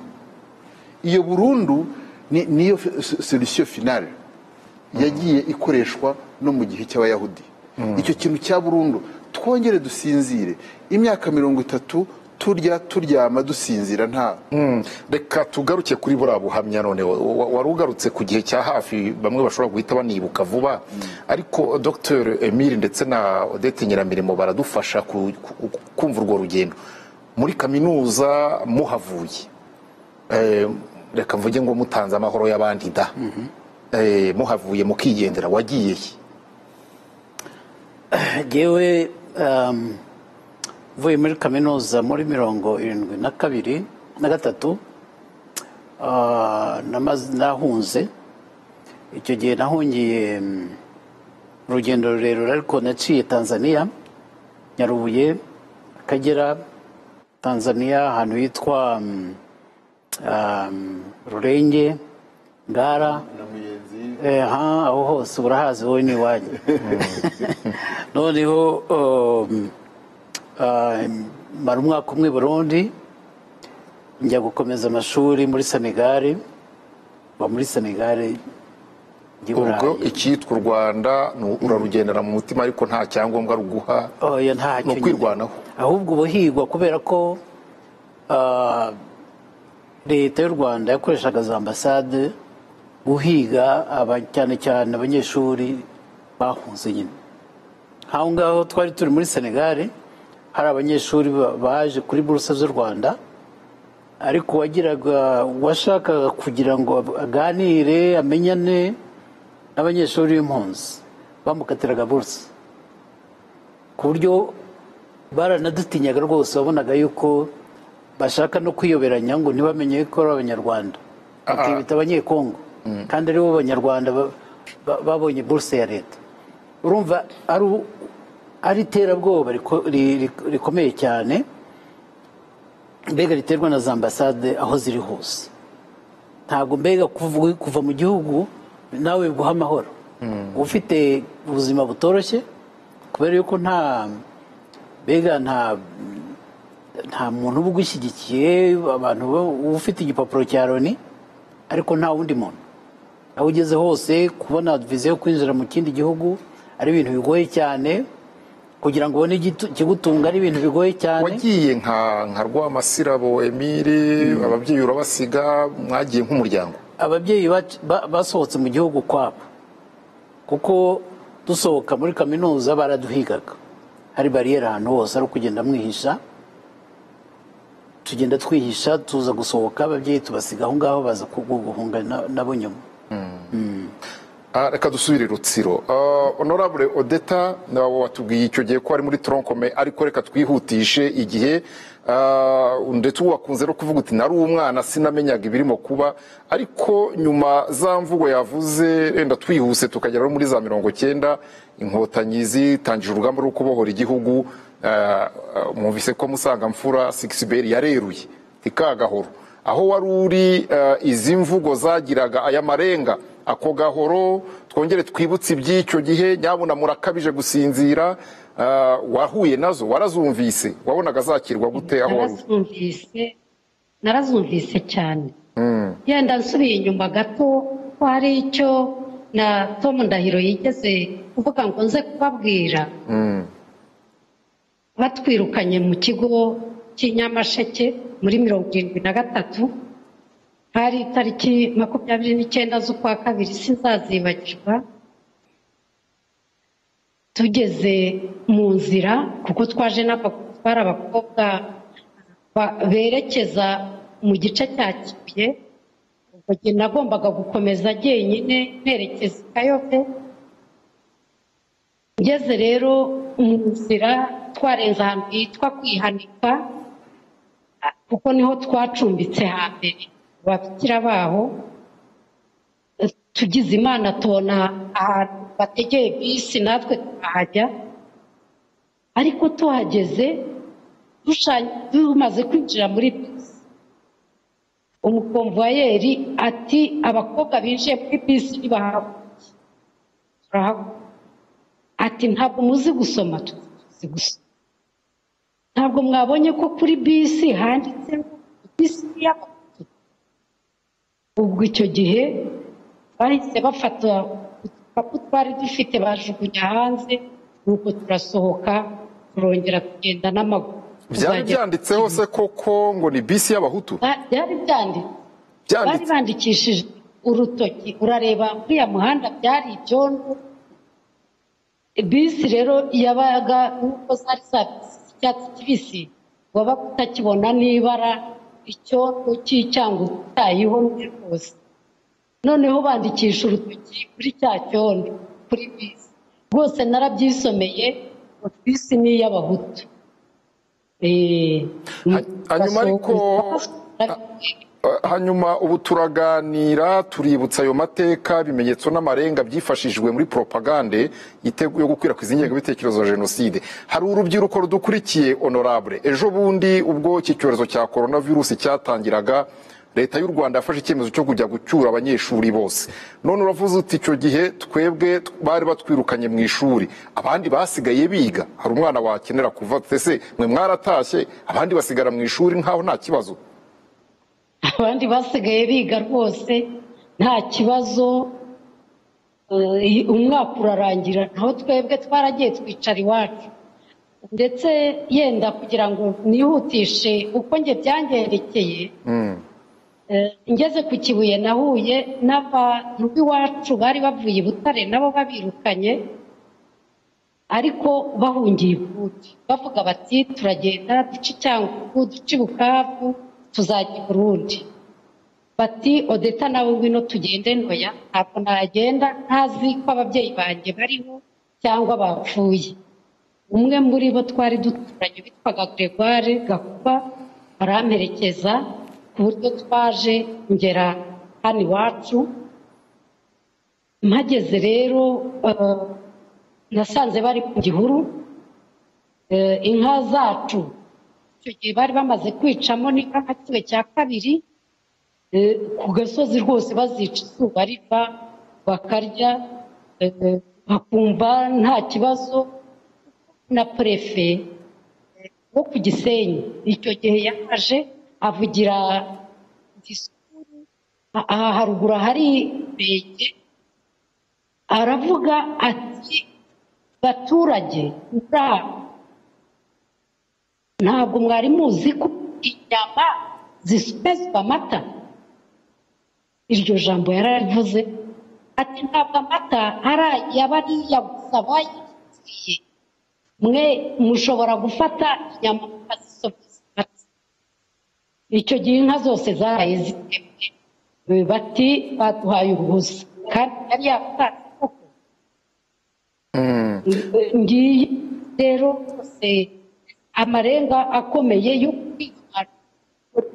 B: iyo burundu niyo solution finale yagiye ikoreshwa no mu gihe cy'Abayahudi. Icyo kintu cya burundu twongere dusinzire imyaka 30 turyama dusinzira nta.
A: Reka tugaruke kuri buriya buhamya none wari ugarutse ku gihe cya hafi bamwe bashobora guhita banibuka vuba, ariko Dr Emile ndetse na Odette Nyiramirimo baradufasha kumva urwo rugendo muri kaminuza muhavuye. Reka mvuge ngo mutanze amahoro y'abandi da. Muhavuye mukigendera wagiye
C: Jewe vuye muri kaminuza muri 72 na 3 nahunze. Icyo gihe nahungiye urugendo rurerure ariko naciye Tanzania, Nyarubuye, Akagera, Tanzania ahantu hitwa Rurenge, Ngara, aho hose urahazi wowe ni wanyu. Noneho mara umwaka umwe Burundi njya gukomeza amashuri muri Senegal, muri Senegal
A: ubwo icyitwa u Rwanda urarugendera mu mutima ariko nta cyangombwa ruguha no kwirwanaho,
C: ahubwo ubuhigwa kubera ko leta y'u Rwanda yakoreshaga za ambasade guhiga cyane cyane abanyeshuri bahunze nyine. Aho ngaho twari turi muri Senegal hari abanyeshuri baje kuri buruse z'u Rwanda, ariko washakaga kugira ngo aganire amenyane n'abanyeshuri b'impunzi bamukatiraga buruse, ku buryo baranadutinyaga rwose. Wabonaga yuko bashaka no kwiyoberanya ngo ntibamenye ko ari Abanyarwanda, bakibita Abanyekongo kandi aribo Abanyarwanda babonye buruse ya leta. Urumva ari iterabwoba rikomeye cyane, mbega riterwa na za ambasade aho ziri hose. Ntabwo mbega kuva mu gihugu nawe guha amahoro, ufite ubuzima butoroshye kubera yuko nta muntu uba ugushyigikiye, abantu ufite igipapuro cya Loni ariko nta wundi muntu. Aho ugeze hose kubona viza yo kwinjira mu kindi gihugu ari ibintu bigoye cyane, kugira ngo ubone ikigutunga ari ibintu bigoye cyane.
A: Wagiye nka Rwamasirabo Emile, ababyeyi urabasiga, mwagiye nk'umuryango?
C: Ababyeyi basohotse mu gihugu kwabo, kuko dusohoka muri kaminuza baraduhigaga, hari bariyeri ahantu hose ari kugenda mwihisha. Tugenda twihisha tuza gusohoka, ababyeyi tubasiga aho ngaho baza guhunga nabo nyuma.
A: Reka dusubire Rutsiro. Honorable Odetta watubwiye icyo gihe ko ari muri tronkome, ariko reka twihutishe igihe. Ndetse wakunze no kuvuga uti nari umwana sinamenyaga ibirimo kuba, ariko nyuma za mvugo yavuze enda twihuse tukagera muri za 90 inkotanyi zitangije urugamba rwo kubohora igihugu. Mwumvise ko Musanga Mfura Sixbert yareruye ikagahoro aho wari uri. Izi mvugo zagiraga aya marenga ako gahoro, twongere twibutse iby'icyo gihe, nyabuna murakabije gusinzira. Wahuye nazo, warazumvise, wabonaga zakirwa gute aho wari?
D: Narazumvise cyane. Yenda nsubiye inyuma gato, ko hari icyo na Tom Ndahiro yigeze kuvuga ngo nze kubabwira. Batwirukanye mu kigo cy'Inyamasheke muri 73, hari itariki 29 z'ukwa kabiri sinzazibagirwa. Tugeze mu nzira kuko twaje n'abakobwa berekeza mu gice cya Kibuye, ubwo njye nagombaga gukomeza jyenyine nerekeza i Kayobe. Ngeze rero mu nzira twarenze ahantu hitwa Kwihanika, kuko niho twacumbitse hambere ababikira baho. Tugize Imana tubona ahantu bategeye bisi natwe tuhajya, ariko tuhageze tumaze kwinjira muri bisi, umukomvayeri ati abakobwa binjiye muri bisi ntibahaguruke. Turahaguruka. Ati ntabwo muzi gusoma? Tuzi gusoma. Ntabwo mwabonye ko kuri bisi handitseho bisi y'abahutu? Ubwo icyo gihe bahise bafata udukapu twari dufite bajugunya hanze, nuko turasohoka turongera kugenda n'amaguru.
A: Byari byanditseho se koko ngo ni bisi y'abahutu?
D: Byari byanditse. Bari bandikishije urutoki, urareba uriya muhanda byari ibyondo. Bisi rero yabaga nuko zari z'icyatsi kibisi, waba utakibona n'ibara icyondo cy'icyango cyayiho rwose. Noneho bandikisha urutoki kuri cya cyondo kuri bisi. Rwose narabyisomeye ngo bisi ni iy'abahutu.
A: Hanyuma ariko hanyuma ubu turaganira tuributsa ayo mateka, ibimenyetso n'amarenga byifashishijwe muri propagande yo gukwirakwiza ingengabitekerezo ya jenoside. Hari urubyiruko rudukurikiye honorable, ejo bundi ubwo iki cyorezo cya coronavirus cyatangiraga, leta y'u Rwanda yafashe icyemezo cyo kujya gucyura abanyeshuri bose. None uravuze uti icyo gihe twebwe bari batwirukanye mu ishuri, abandi basigaye biga. Hari umwana wakenera kuva, ese mwe mwaratashye abandi basigara mu ishuri nkaho nta kibazo?
D: Abandi basigaye biga rwose nta kibazo. Umwaka urarangira, naho twebwe twaragiye twicara iwacu. Ndetse yenda kugira ngo nihutishe uko njye byangendekeye, ngeze ku Kibuye nahuye n'abantu b'iwacu bari bavuye i Butare nabo babirukanye, ariko bahungiye Burundi, bavuga bati turagenda duce Cyangugu duce Bukavu tuzajya i Burundi. Bati Odeta nawe ngwino tugende. Ntoya, ntabwo nagenda ntazi ko ababyeyi banjye bariho cyangwa bapfuye. Umwe muri bo twari duturanye witwaga Gregoire Gakuba aramperekeza, ku buryo twaje ngera hano iwacu. Mpageze rero nasanze bari ku gihuru. Inka zacu icyo gihe bari bamaze kwicamo n'inka nka kimwe cya kabiri, ku gasozi rwose bazica izuba riva bakarya, bakumva nta kibazo. Na prefe wo ku Gisenyi icyo gihe yaje avugira disikuru aha haruguru hari Bege, aravuga ati baturage ntabwo mwari muzi ko inyama zisupezwa amata. Iryo jambo yararivuze, ati ntabwo amata ari ay'abariya gusa bayiriye, mwe mushobora gufata inyama mukazisomeza amata. Icyo gihe inka zose zaraye zitemwe, bati baduhaye uruhusa, kandi yari yatanze koko. Ngiye rero rwose amarenga akomeye yo kwiga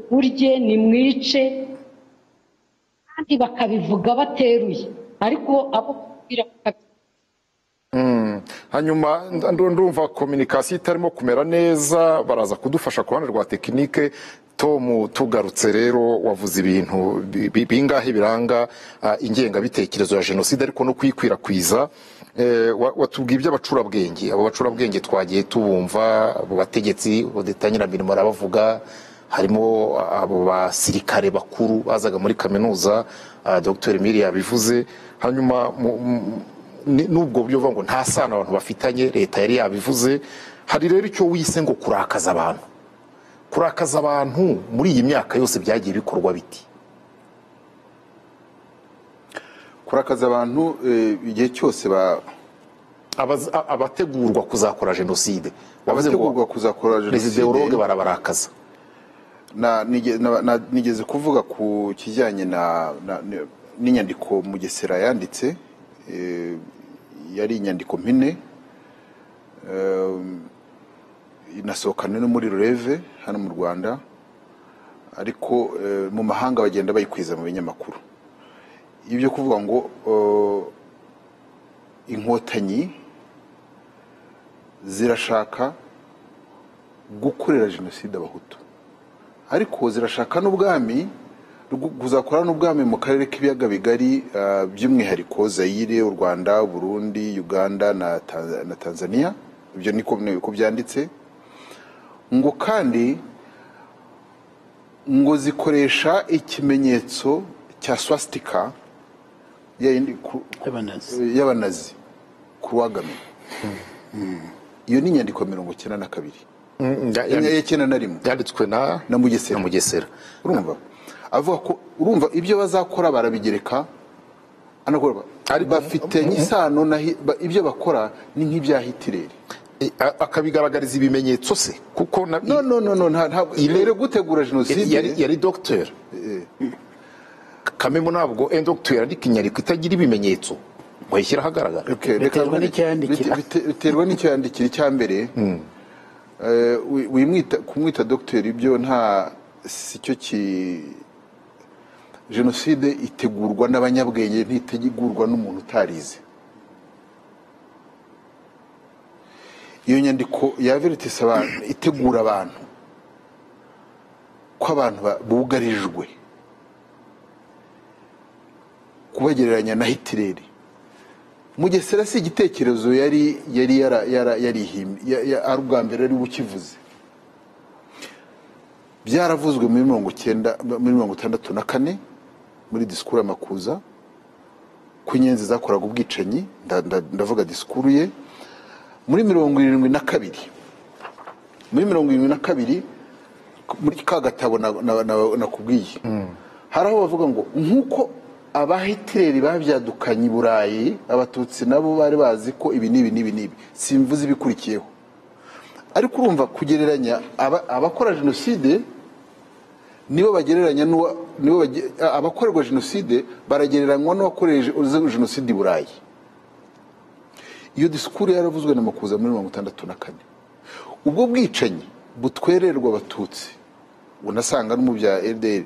D: burye nimwice, kandi bakabivuga bateruye, ariko abo kubwira
A: hanyuma ndumva kominikasiyo itarimo kumera neza, baraza kudufasha ku ruhande rwa tekinike. Tom, tugarutse rero, wavuze ibintu bingahe biranga ingengabitekerezo ya jenoside ariko no kuyikwirakwiza. Watubwiye iby'abacurabwenge. Abo bacurabwenge twagiye tubumva, abo bategetsi Odeta Nyiramirimo arabavuga, harimo abo basirikare bakuru bazaga muri kaminuza, Dr Emile yabivuze. Hanyuma n'ubwo buryo buvuga ngo nta sano abantu bafitanye, leta yari yabivuze. Hari rero icyo wise ngo kurakaza abantu. Kurakaza abantu muri iyi myaka yose byagiye bikorwa biti?
B: Kurakaza abantu igihe cyose
A: abategurwa kuzakora jenoside,
B: abategurwa kuzakora jenoside
A: ideologue barabarakaza.
B: nigeze kuvuga ku kijyanye n'inyandiko Mugesera yanditse, yari inyandiko mpine, inasohokana no muri Reve hano mu Rwanda, ariko mu mahanga bagenda bayikwiza mu binyamakuru. Ibyo kuvuga ngo inkotanyi zirashaka gukorera jenoside abahutu, ariko zirashaka n'ubwami, kuzakora n'ubwami mu karere k'ibiyaga bigari, by'umwihariko Zaire, u Rwanda, Burundi, Uganda na Tanzania. Ibyo niko byanditse ngo, kandi ngo zikoresha ikimenyetso cya swastika y'abanazi kuwagame. Iyo ni inyandiko 92
A: yanditswe na
B: Mugesera. Urumva avuga ko, urumva ibyo bazakora barabigereka, bafite isano ibyo bakora ni nk'ibya Hitler,
A: akabigaragariza ibimenyetso se, kuko
B: ntabwo rero gutegura jenoside
A: yari docteur Kamemo, ntabwo docteur ariko inyandiko itagira ibimenyetso wayishyira ahagaragara.
B: biterwa n'icyo yandikira. icya mbere, kumwita docteur ibyo nta sicyo jenoside itegurwa n'abanyabwenge, ntitegurwa n'umuntu utarize. Iyo nyandiko ya Veritas itegura abantu ko abantu bugarijwe, kubagereranya na Hitler. Mugesera si igitekerezo yari ari ubwa mbere ari bukivuze, byaravuzwe muri 1964 muri disikuru y'Amakuza, ko inyenzi zakoraga ubwicanyi. Ndavuga disikuru ye muri 72. Muri 72 muri ka gatabo nakubwiye, hari aho bavuga ngo nk'uko abahitleri babyadukanye i Burayi, abatutsi nabo bari bazi ko ibi n'ibi, simvuze ibikurikiyeho. Ariko urumva kugereranya abakora jenoside nibo bagereranya abakorerwa jenoside baragereranywa n'abakoreje jenoside i Burayi. Iyo disikuru yaravuzwe na Makuza muri 1964. Ubwo bwicanyi butwererwa abatutsi unasanga no mu bya LDR.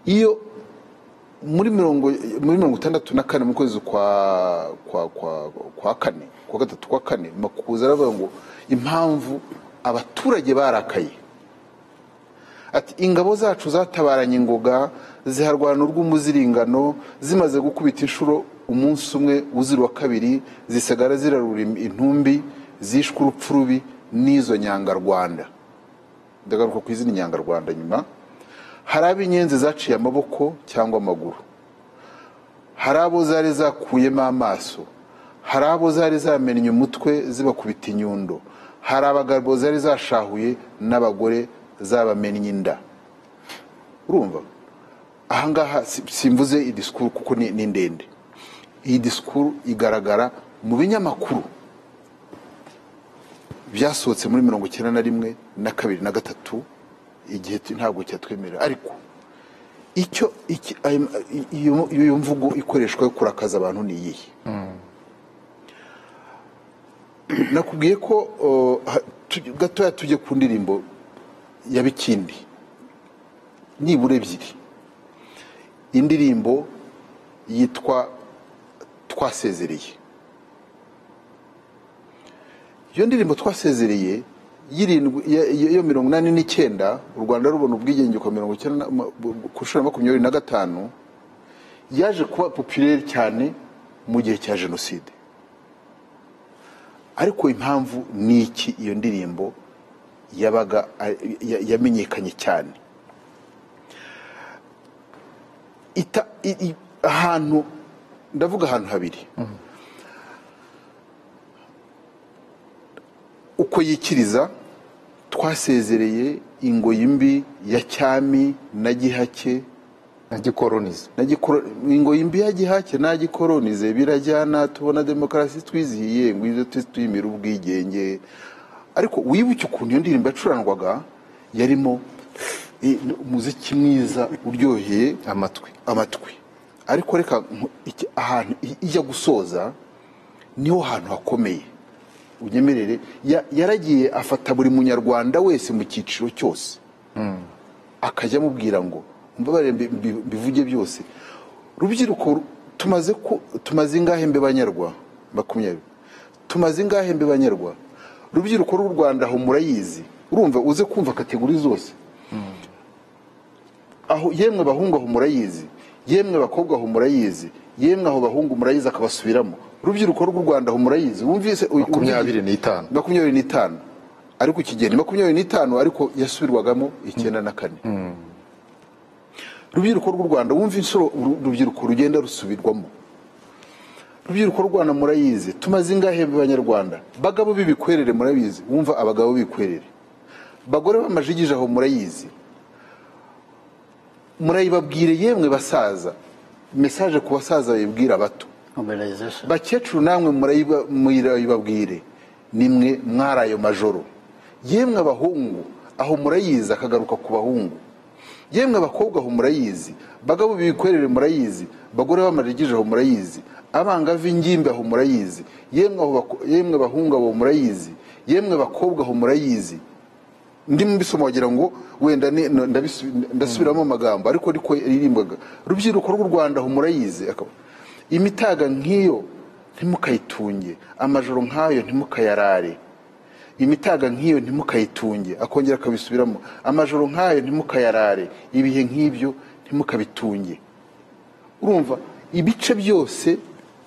B: Iyo muri 1964 mu kwezi kwa 4 Makuza aravuga ngo impamvu abaturage barakaye, ati ingabo zacu zatabaranye ingoga, ziharwana urw'umuziringano, zimaze gukubita inshuro umunsi umwe uzira wa kabiri, zisigara zirarura intumbi, zishwe urupfu rubi n'izo nyangarwanda. Ndagaruka ku izina nyangarwanda nyuma. Hari ab'inyenzi zaciye amaboko cyangwa amaguru, hari abo zari zakuyemo amaso, hari abo zari zamennye umutwe zibakubita inyundo, hari abagabo zari zashahuye n'abagore zabamennye inda. Urumva ahangaha simvuze idisikuru kuko ni ndende. Iyi disikuru igaragara mu binyamakuru byasohotse muri 1991 na 2 na 3, igihe ntabwo cyatwemera. Ariko iyo mvugo ikoreshwa yo kurakaza abantu ni iyihe? Nakubwiye ko gatoya tujye ku ndirimbo ya Bikindi nibura ebyiri. Indirimbo yitwa Twasezereye. Iyo ndirimbo Twasezereye yo 1989, u Rwanda rubona ubwigenge kwa 1925, yaje kuba populaire cyane mu gihe cya jenoside. Ariko impamvu ni iki iyo ndirimbo yabaga yamenyekanye cyane? Ahantu, ndavuga ahantu habiri. Uko yikiriza Twasezereye ingoyi mbi ya cyami na gihake
A: na gikolonize,
B: ingoyi mbi ya gihake na gikolonize birajyana, tubona demokarasi twizihiye, ngo izo tuyimira ubwigenge. Ariko wibuke ukuntu iyo ndirimbo yacuranwaga, yarimo umuziki mwiza uryoheye
A: amatwi.
B: ariko reka ahantu ijya gusoza niho hantu hakomeye unyemerere yaragiye afata buri munyarwanda wese mu cyiciro cyose akajya amubwira ngo mbabare bivuge byose rubyiruko tumaze ingahe mbe banyarwa 20 tumaze ingahe mbe banyarwa rubyiruko rw'u Rwanda aho murayizi urumva uze kumva kategori zose aho yemwe bahungu aho murayizi yemwe bakobwa aho murayizi yemwe aho bahungu murayizi akabasubiramo rubyiruko rw'u Rwanda aho murayizi wumvise
A: 25
B: ariko ikigeni 25 ariko yasubirwagamo 94 rubyiruko rw'u Rwanda wumva insoro rubyiruko rugenda rusubirwamo rubyiruko rw'u Rwanda murayizi tumaze ingahe b'abanyarwanda bagabo bibikwerere murabizi wumva abagabo bikwerere bagore bamajigije aho murayizi murayibabwire yemwe basaza message ku basaza bibwira bato bakecuru namwe murayibabwire nimwe mwarayo majoro yemwe abahungu aho murayizi akagaruka ku bahungu yemwe abakobwa aho murayizi bagabo bibikwerere murayizi bagore bamajigije aho murayizi abangavu ingimbe aho murayizi yemwe bahungu aho murayizi yemwe bakobwa aho murayizi ndi mbisoma wagira ngo wenda ndasubiramo amagambo ariko iririmbaga rubyiruko rw'u Rwanda aho murayizi imitaga nk'iyo ntimukayitunge amajoro nk'ayo ntimukayarare imitaga nk'iyo ntimukayitunge akongera akabisubiramo amajoro nk'ayo ntimukayarare ibihe nk'ibyo ntimukabitunge urumva ibice byose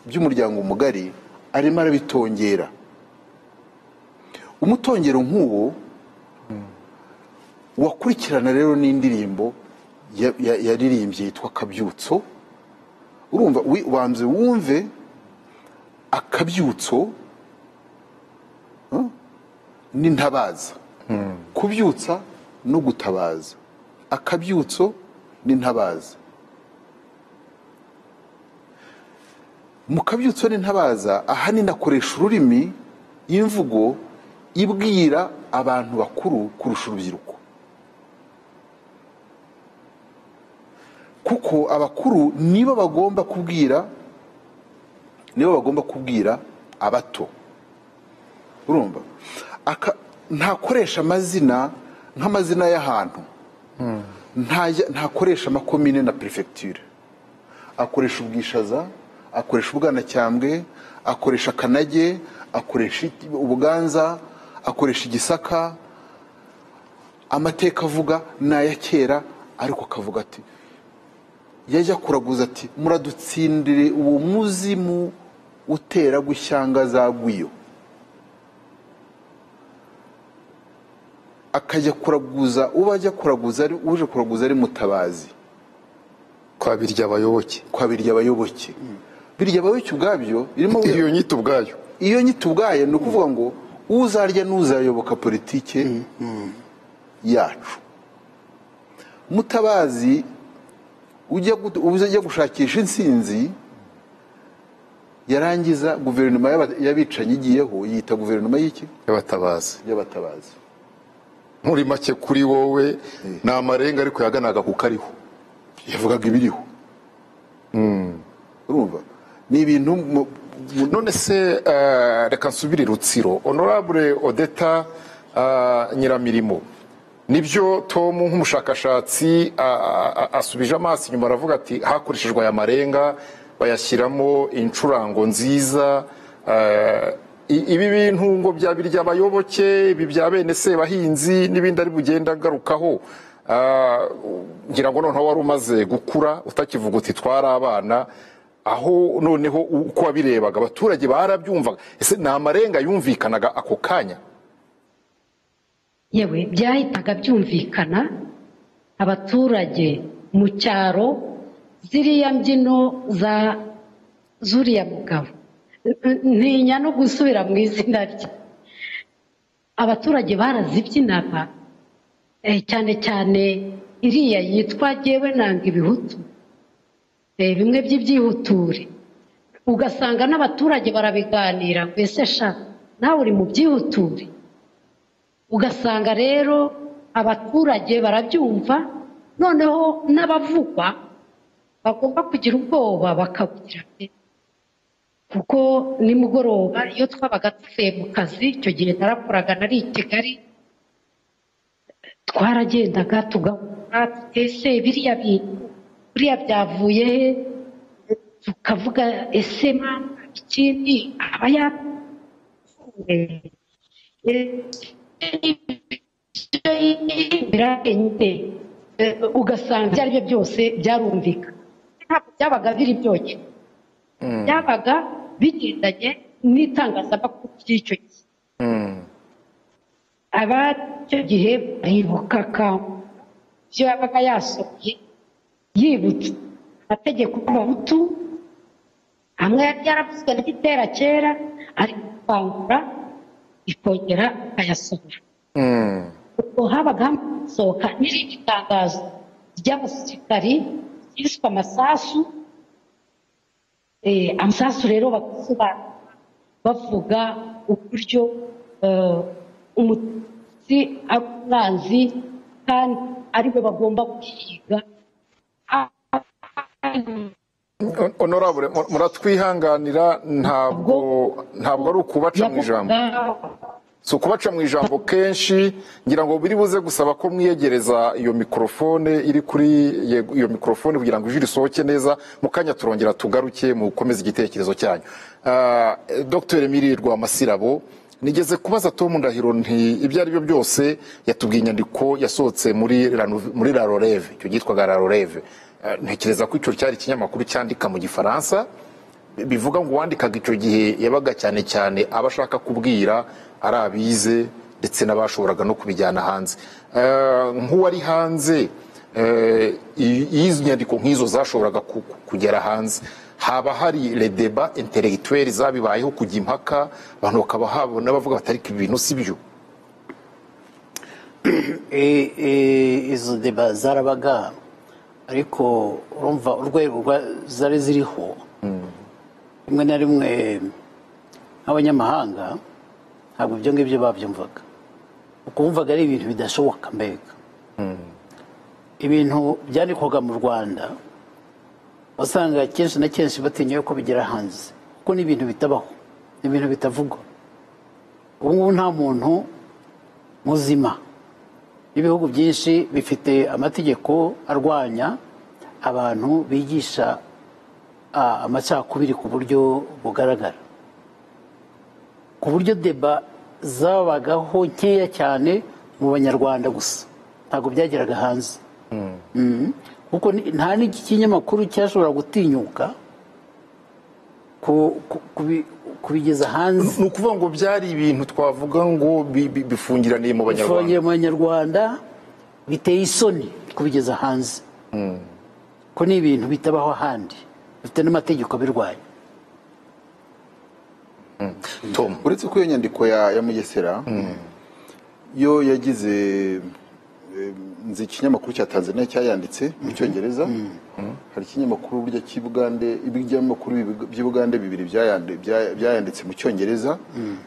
B: by'umuryango mugari arimo arabitongera umutongero nk'uwo wakurikirana rero n'indirimbo yaririmbye yitwa Akabyutso urumva ubanze wumve akabyutso n'intabaza kubyutsa no gutabaza akabyutso n'intabaza mu kabyutso n'intabaza ahanini akoresha ururimi imvugo ibwira abantu bakuru kurusha urubyiruko kuko abakuru nibo bagomba kubwira abato urumva ntakoresha amazina nk'amazina y'ahantu ntakoresha amakomine na prefecture akoresha ubwishaza akoresha ubwanacyambwe akoresha Kanage akoresha Ubuganza akoresha Igisaka amateka avuga n'aya kera ariko akavuga ati yajya kuraguza ati muradutsindire uwo muzimu utera gushyanga zagwiyo akajya kuraguza ubajya kuraguza uje kuraguza ari Mutabazi
A: kwa birya abayoboke birya abayoboke ubwabyo irimo iyo nyito ubwayo ni ukuvuga ngo uzarya n'uzayoboka politike yacu Mutabazi ujya gushakisha insinzi yarangiza guverinoma y'abicanyi igiyeho yita guverinoma y'iki y'abatabazi muri make kuri wowe ni amarenga ariko yaganaga kuko ariho yavugaga ibiriho urumva ni ibintu none se reka nsubire Rutsiro Honorable Odeta Nyiramirimo nibyo Tom nk'umushakashatsi asubije amaso inyuma aravuga ati hakoreshejwe aya marenga bayashyiramo incurango nziza ibi bintu ngo byabirya abayoboke ibi bya bene Sebahinzi n'ibindi ari bugenda ngarukaho ngira ngo noneho wari umaze gukura utakivuga uti twara abana aho noneho uko wabirebaga abaturage barabyumvaga ese ni amarenga yumvikanaga ako kanya
D: yewe byahitaga byumvikana abaturage mu cyaro ziriya mbyino zuriya mugabo ntinya no gusubira mu izina rye abaturage barazibyinaga cyane cyane iriya yitwa jyewe nanga ibihutu bimwe by'ibyihuture ugasanga n'abaturage barabiganira mbese sha nawe uri mu byihuture ugasanga rero abaturage barabyumva, noneho n'abavugwa bagomba kugira ubwoba bakabugira pe, kuko nimugoroba iyo twabaga tuvuye mu kazi, icyo gihe narakoraga nari i Kigali, twaragendaga tugahura ese biriya bintu buriya byavuye he, tukavuga ese mama ikindi aba yapfuye biragende, ugasanga ibyo ari byo byose byarumvika, ntabwo byabaga biri byonyine, byabaga bigendanye n'itangazamakuru ry'icyo gihe. Icyo gihe baribuka ibyo yabaga yasohoye, yibutse amategeko y'abahutu amwe yari yaravuzwe n'igitera kera, ariko kwangura ikongera akayasohora. ubwo habaga hasohoka n'irindi tangazo ry'abasirikari ryiswe amasasu. Amasasu rero bagasobanura bavuga uburyo umututsi ari umwanzi kandi ariwe bagomba guhiga.
A: Honorable, muratwihanganira, ntabwo ari ukubaca mu ijambo, si ukubaca mu ijambo kenshi, ngira ngo biri buze gusaba ko mwiyegereza iyo mikorofone iri kuri iyo mikorofone kugira ngo ijwi risohoke neza. Mu kanya turongera tugaruke mu gukomeza igitekerezo cyanyu. Dr Emile Rwamasirabo, nigeze kubaza Tom Ndahiro nti ibyo ari byo byose yatubwiye inyandiko yasohotse muri La Relève, icyo gitwaga La Relève. Ntekereza ko icyo cyari ikinyamakuru cyandika mu gifaransa, bivuga ngo uwandikaga icyo gihe yabaga cyane cyane aba ashaka kubwira ari abize ndetse n'abashoboraga no kubijyana hanze. Nk'uwari hanze, izi nyandiko nk'izo zashoboraga kugera hanze, haba hari le débat intellectuel zabibayeho kujya impaka, abantu bakaba habona bavuga batari ko ibintu si byo.
C: Izo débat zarabaga, ariko urumva urwego zari ziriho rimwe na rimwe nk'abanyamahanga ntabwo ibyo ngibyo babyumvaga, ukumvaga ari ibintu bidashoboka. Mbega ibintu byandikwaga mu Rwanda wasanga kenshi na kenshi batinya yuko bigera hanze, kuko ni ibintu bitabaho, ni ibintu bitavugwa. ubu ngubu nta muntu muzima, ibihugu byinshi bifite amategeko arwanya abantu bigisha amacakubiri ku buryo bugaragara, ku buryo deba zabagaho nkeya cyane mu banyarwanda gusa, ntabwo byageraga hanze. kuko nta n'ikinyamakuru cyashobora gutinyuka kubigeza hanze.
A: Ni ukuvuga ngo byari ibintu twavuga ngo bifungiraniye mu banyarwanda,
C: bifungiye mu banyarwanda, biteye isoni kubigeza hanze, ko ni ibintu bitabaho ahandi, bifite n'amategeko abirwanya.
A: Tom,
B: uretse ko iyo nyandiko ya Mugesera yo yagize nzi ikinyamakuru cya Tanzania cyayanditse mu Cyongereza, hari ikinyamakuru burya cy'Ibugande, ibinyamakuru by'Ibugande bibiri byayanditse mu Cyongereza,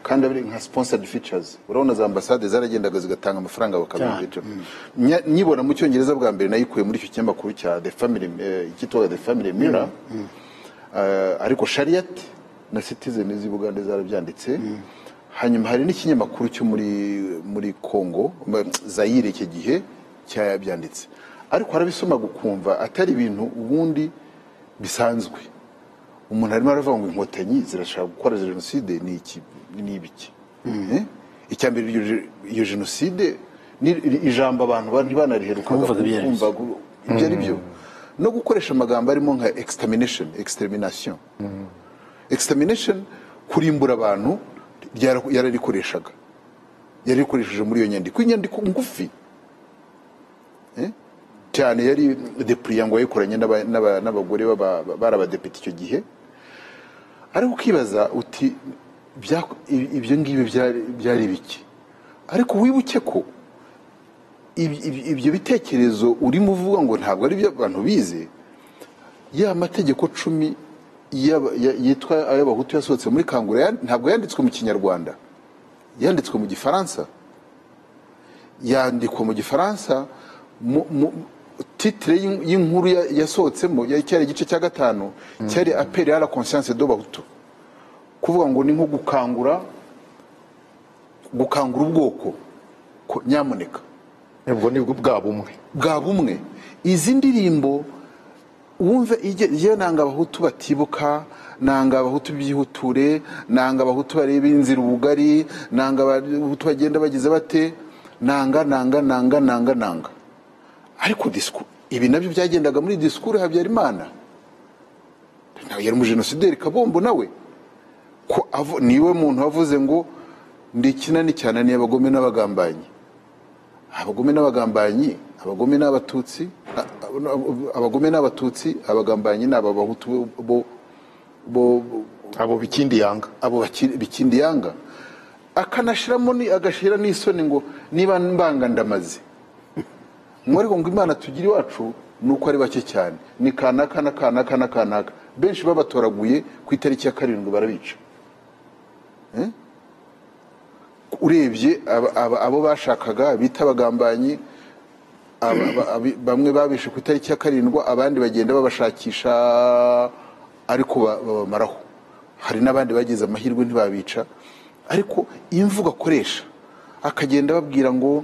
B: kandi ari nka sponsored features. Urabona za ambasade zaragendaga zigatanga amafaranga bakabifeature. Nyibona mu Cyongereza bwa mbere nayikuye muri icyo kinyamakuru cya The Family, cyitwa The Family Mirror, ariko Shariat na Citizen z'Ibugande zarabyanditse. Hanyuma hari n'ikinyamakuru cyo muri Congo, Zaire, icyo gihe cyabyanditse, ariko harabisoma gukumva atari ibintu ubundi bisanzwe. Umuntu arimo aravuga ngo inkotanyi zirashaka gukora jenoside, ni ibiki? Icyambere iyo jenoside ni ijambo abantu ntibanariheruka kumva ibyo ari byo, no gukoresha amagambo arimo nka extermination, kurimbura abantu yararikoresheje muri iyo nyandiko, inyandiko ngufi cyane, yari depliant ngo yayikoranye n'abagore bari abadepite icyo gihe. Ariko ukibaza uti ibyo ngibyo byari biki? Ariko wibuke ko ibyo bitekerezo urimo uvuga ngo ntabwo ari byo abantu bize. Ya mategeko 10 yitwa ay'abahutu yasohotse muri Kangura ntabwo yanditswe mu Kinyarwanda, yanditswe mu Gifaransa. yandikwa mu gifaransa titire y'inkuru yasohotsemo cyari igice cya 5 cyari appel à la conscience de Bahutu, kuvuga ngo ni nko gukangura ubwoko ko nyamuneka
A: ubwo ni bwa bumwe.
B: Izi ndirimbo wumve iyo nanga Abahutu batibuka, nanga Abahutu byihuture, nanga Abahutu bareba inzira ubugari, nanga Abahutu bagenda bagize bate, nanga. Ariko ibi nabyo byagendaga muri disikuru ya Habyarimana. Nawe yari umujenosideri Kabombo, nawe ko niwe muntu wavuze ngo ndikinani cyane ni abagome n'abagambanyi. Abagome n'abagambanyi, abagome n'abatutsi, abagambanyi n'abahutu
A: abo
B: bikindi yanga, akanashiramo agashira n'isoni ngo niba mbanga ndamaze. Ariko ngo Imana tugira iwacu nuko ari bake cyane, ni kanaka benshi babatoraguye ku itariki ya 7 barabica. Urebye abo bashakaga bita abagambanyi, bamwe babishe ku itariki ya 7, abandi bagenda babashakisha ariko babamaraho. Hari n'abandi bagize amahirwe ntibabica, ariko imvugo akoresha akagenda babwira ngo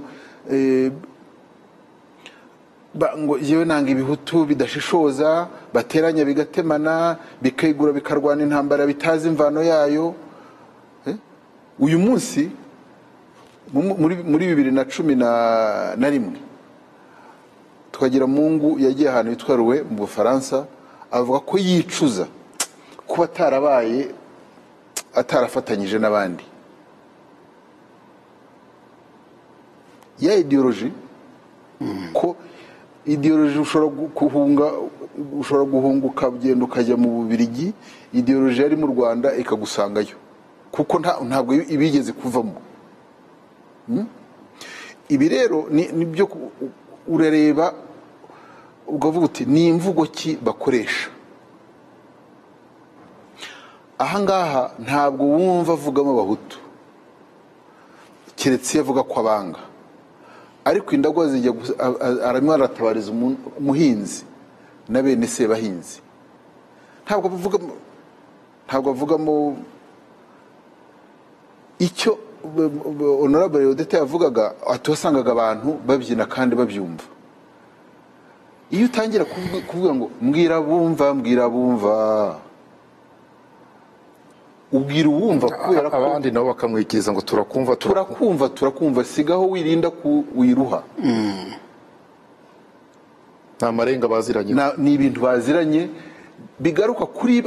B: yewe nanga ibihutu bidashishoza, bateranya bigatemana, bikegura bikarwana intambara bitazi imvano yayo. Uyu munsi muri 2011 Twagiramungu yagiye ahantu hitwa Rouen mu Bufaransa, avuga ko yicuza kuba atarafatanyije n'abandi. Ya ideology ko ideology ushobora guhunguka ugenda ukajya mu Bubiligi, ideology yari mu Rwanda ikagusangayo kuko ntabwo ibigeze kuvamo. Ibi rero nibyo urareba ugavuga uti ni imvugo ki bakoresha. Ahangaha ntabwo wumva avugamo Abahutu keretse yavuga ko abanga, ariko indagwa zijya arimo aratabariza umuhinzi na bene se bahinzi. Ntabwo avugamo icyo Honorable Odette yavugaga, atusangaga abantu babyina kandi babyumva. Iyo utangira kuvuga ngo mbwira bumva ubwira uwumva, kubera ko
A: abandi nabo bakamwikiriza ngo
B: turakumva, sigaho wirinda wiruha.
A: nta marenga baziranye,
B: ni ibintu baziranye bigaruka kuri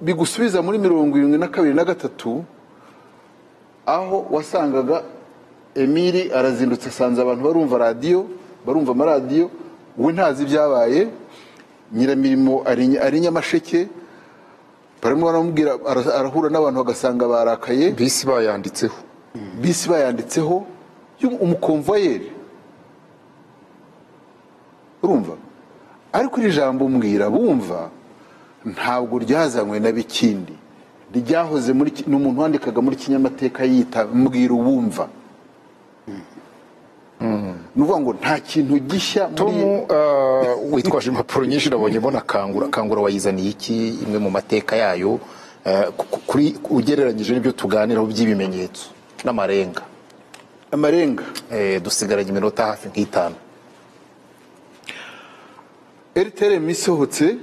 B: bigusubiza muri 72 na 3, aho wasangaga Emile arazindutse asanze abantu barumva amaradiyo, we ntazi ibyabaye. Nyiramirimo ari Nyamasheke, barimo baramubwira, arahura n'abantu bagasanga barakaye,
A: bisi bayanditseho umukonvoyeri, urumva. Ariko iri jambo mbwira bumva ntabwo ryazanywe na Bikindi, ryahoze n'umuntu wandikaga muri kinyamateka yita mbwira ubumva. Nuvuga ngo nta kintu gishya muri witwaje impapuro nyinshi nabonye mbona kangura wayizaniye iki, imwe mu mateka yayo kuri ugereranyije n'ibyo tuganiraho by'ibimenyetso n'amarenga. Dusigaranye iminota hafi nk'itanu.
B: RTLM isohotse,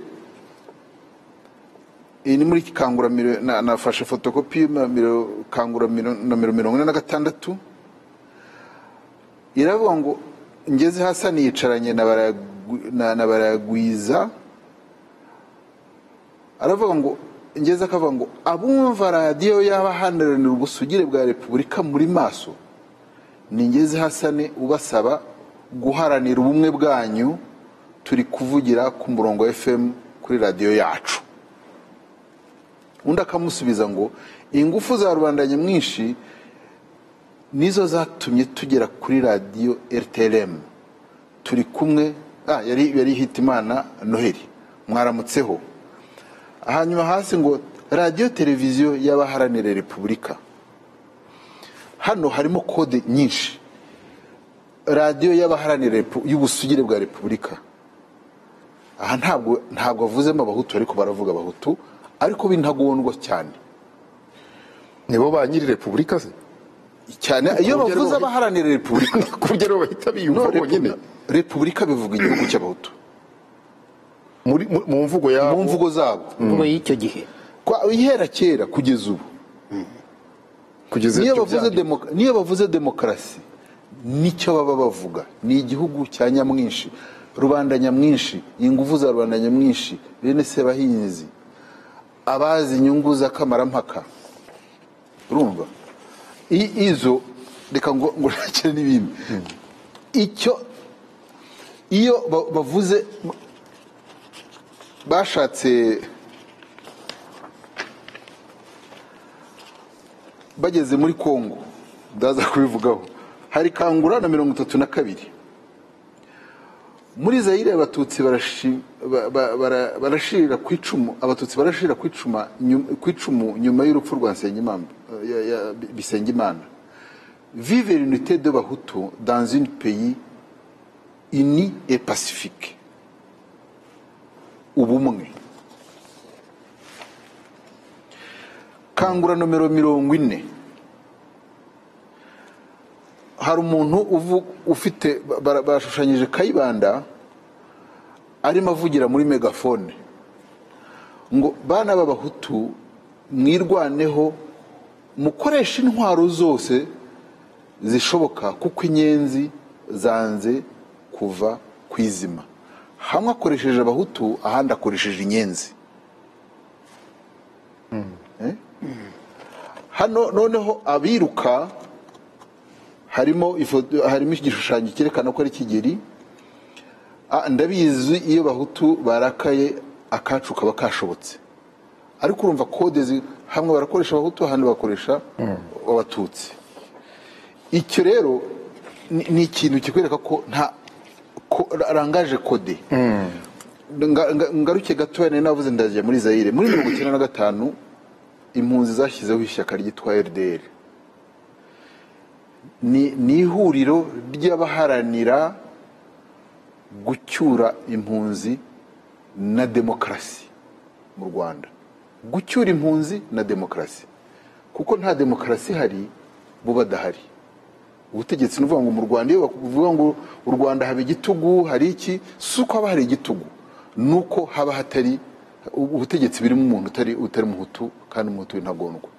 B: ni muri kangura nafashe fotokopi kangura nomero 46. Iravuga ngo ngeze hasa niyicaranye na baragwiza, aravuga ngo ngeze akavuga ngo abumva radiyo y'abaharanira ubusugire bwa Repubulika muri maso, ni ngeze hasane ubasaba guharanira ubumwe bwanyu, turi kuvugira ku murongo wa FM kuri radiyo yacu. Undi akamusubiza ngo ingufu za rubanda nyamwinshi nizo zatumye tugera kuri radiyo RTLM, turi kumwe. Yari Hitimana Noheli, mwaramutseho. Hanyuma hasi ngo radiyo televiziyo y'abaharanira Repubulika. Hano harimo kode nyinshi. radiyo y'abaharanira y'ubusugire bwa repubulika, aha ntabwo avuzemo abahutu ariko baravuga abahutu ariko b'intagondwa cyane.
A: nibo ba nyiri repubulika se
B: cyane iyo bavuze abaharanira repubulika
A: ku buryo rero bahita biyumva bonyine.
B: repubulika bivuga igihugu cy'abahutu
A: mu mvugo yabo,
B: mu mvugo zabo,
C: ngo y'icyo gihe
B: ihera kera kugeza ubu.
A: kugeza
B: niyo bavuze demokarasi nicyo baba bavuga, ni igihugu cya nyamwinshi, rubanda nyamwinshi, ingufu za rubanda nyamwinshi, bene sebahinzi, abazi inyungu z'akamarampaka. urumva izo reka ngo nakire n'ibindi. icyo iyo bavuze bashatse bageze muri Kongo, ndaza kubivugaho, hari Kangura na 32. muri Zaire abatutsi barashirira ku icumu, abatutsi barashirira ku icumu nyuma y'urupfu rwa Bisengimana. Vive l'unité de Bahutu dans un pays uni et pacifique. ubumwe. Kangura nomero 40. hari umuntu ufite bashushanyije Kayibanda arimo avugira muri megafone ngo bana b'abahutu mwirwaneho mukoresha intwaro zose zishoboka kuko inyenzi zanze kuva kwizima. Hamwe akoresheje abahutu ahandi akoresheje inyenzi. Hano noneho abiruka harimo igishushanyo cyerekana ko ari Kigeli. Ndabizi iyo bahutu barakaye akacu kaba kashobotse, ariko urumva kode hamwe barakoresha abahutu ahandi bakoresha abatutsi. Icyo rero ni ikintu kikwereka ko nta rangaje kode. Ngaruke gatoya nari navuze ndajya muri Zaire muri 1995 impunzi zashyizeho ishyaka ryitwa RDR. ni ihuriro ry'abaharanira gucyura impunzi na demokarasi mu Rwanda. Gucyura impunzi na demokarasi, kuko nta demokarasi hari bo badahari. Ubutegetsi nuvuga ngo mu Rwanda iyo bavuga ngo u Rwanda haba igitugu hari iki, suko haba hari igitugu, nuko haba hatari ubutegetsi birimo umuntu utari muhutu kandi umuhutu w'intagondwa.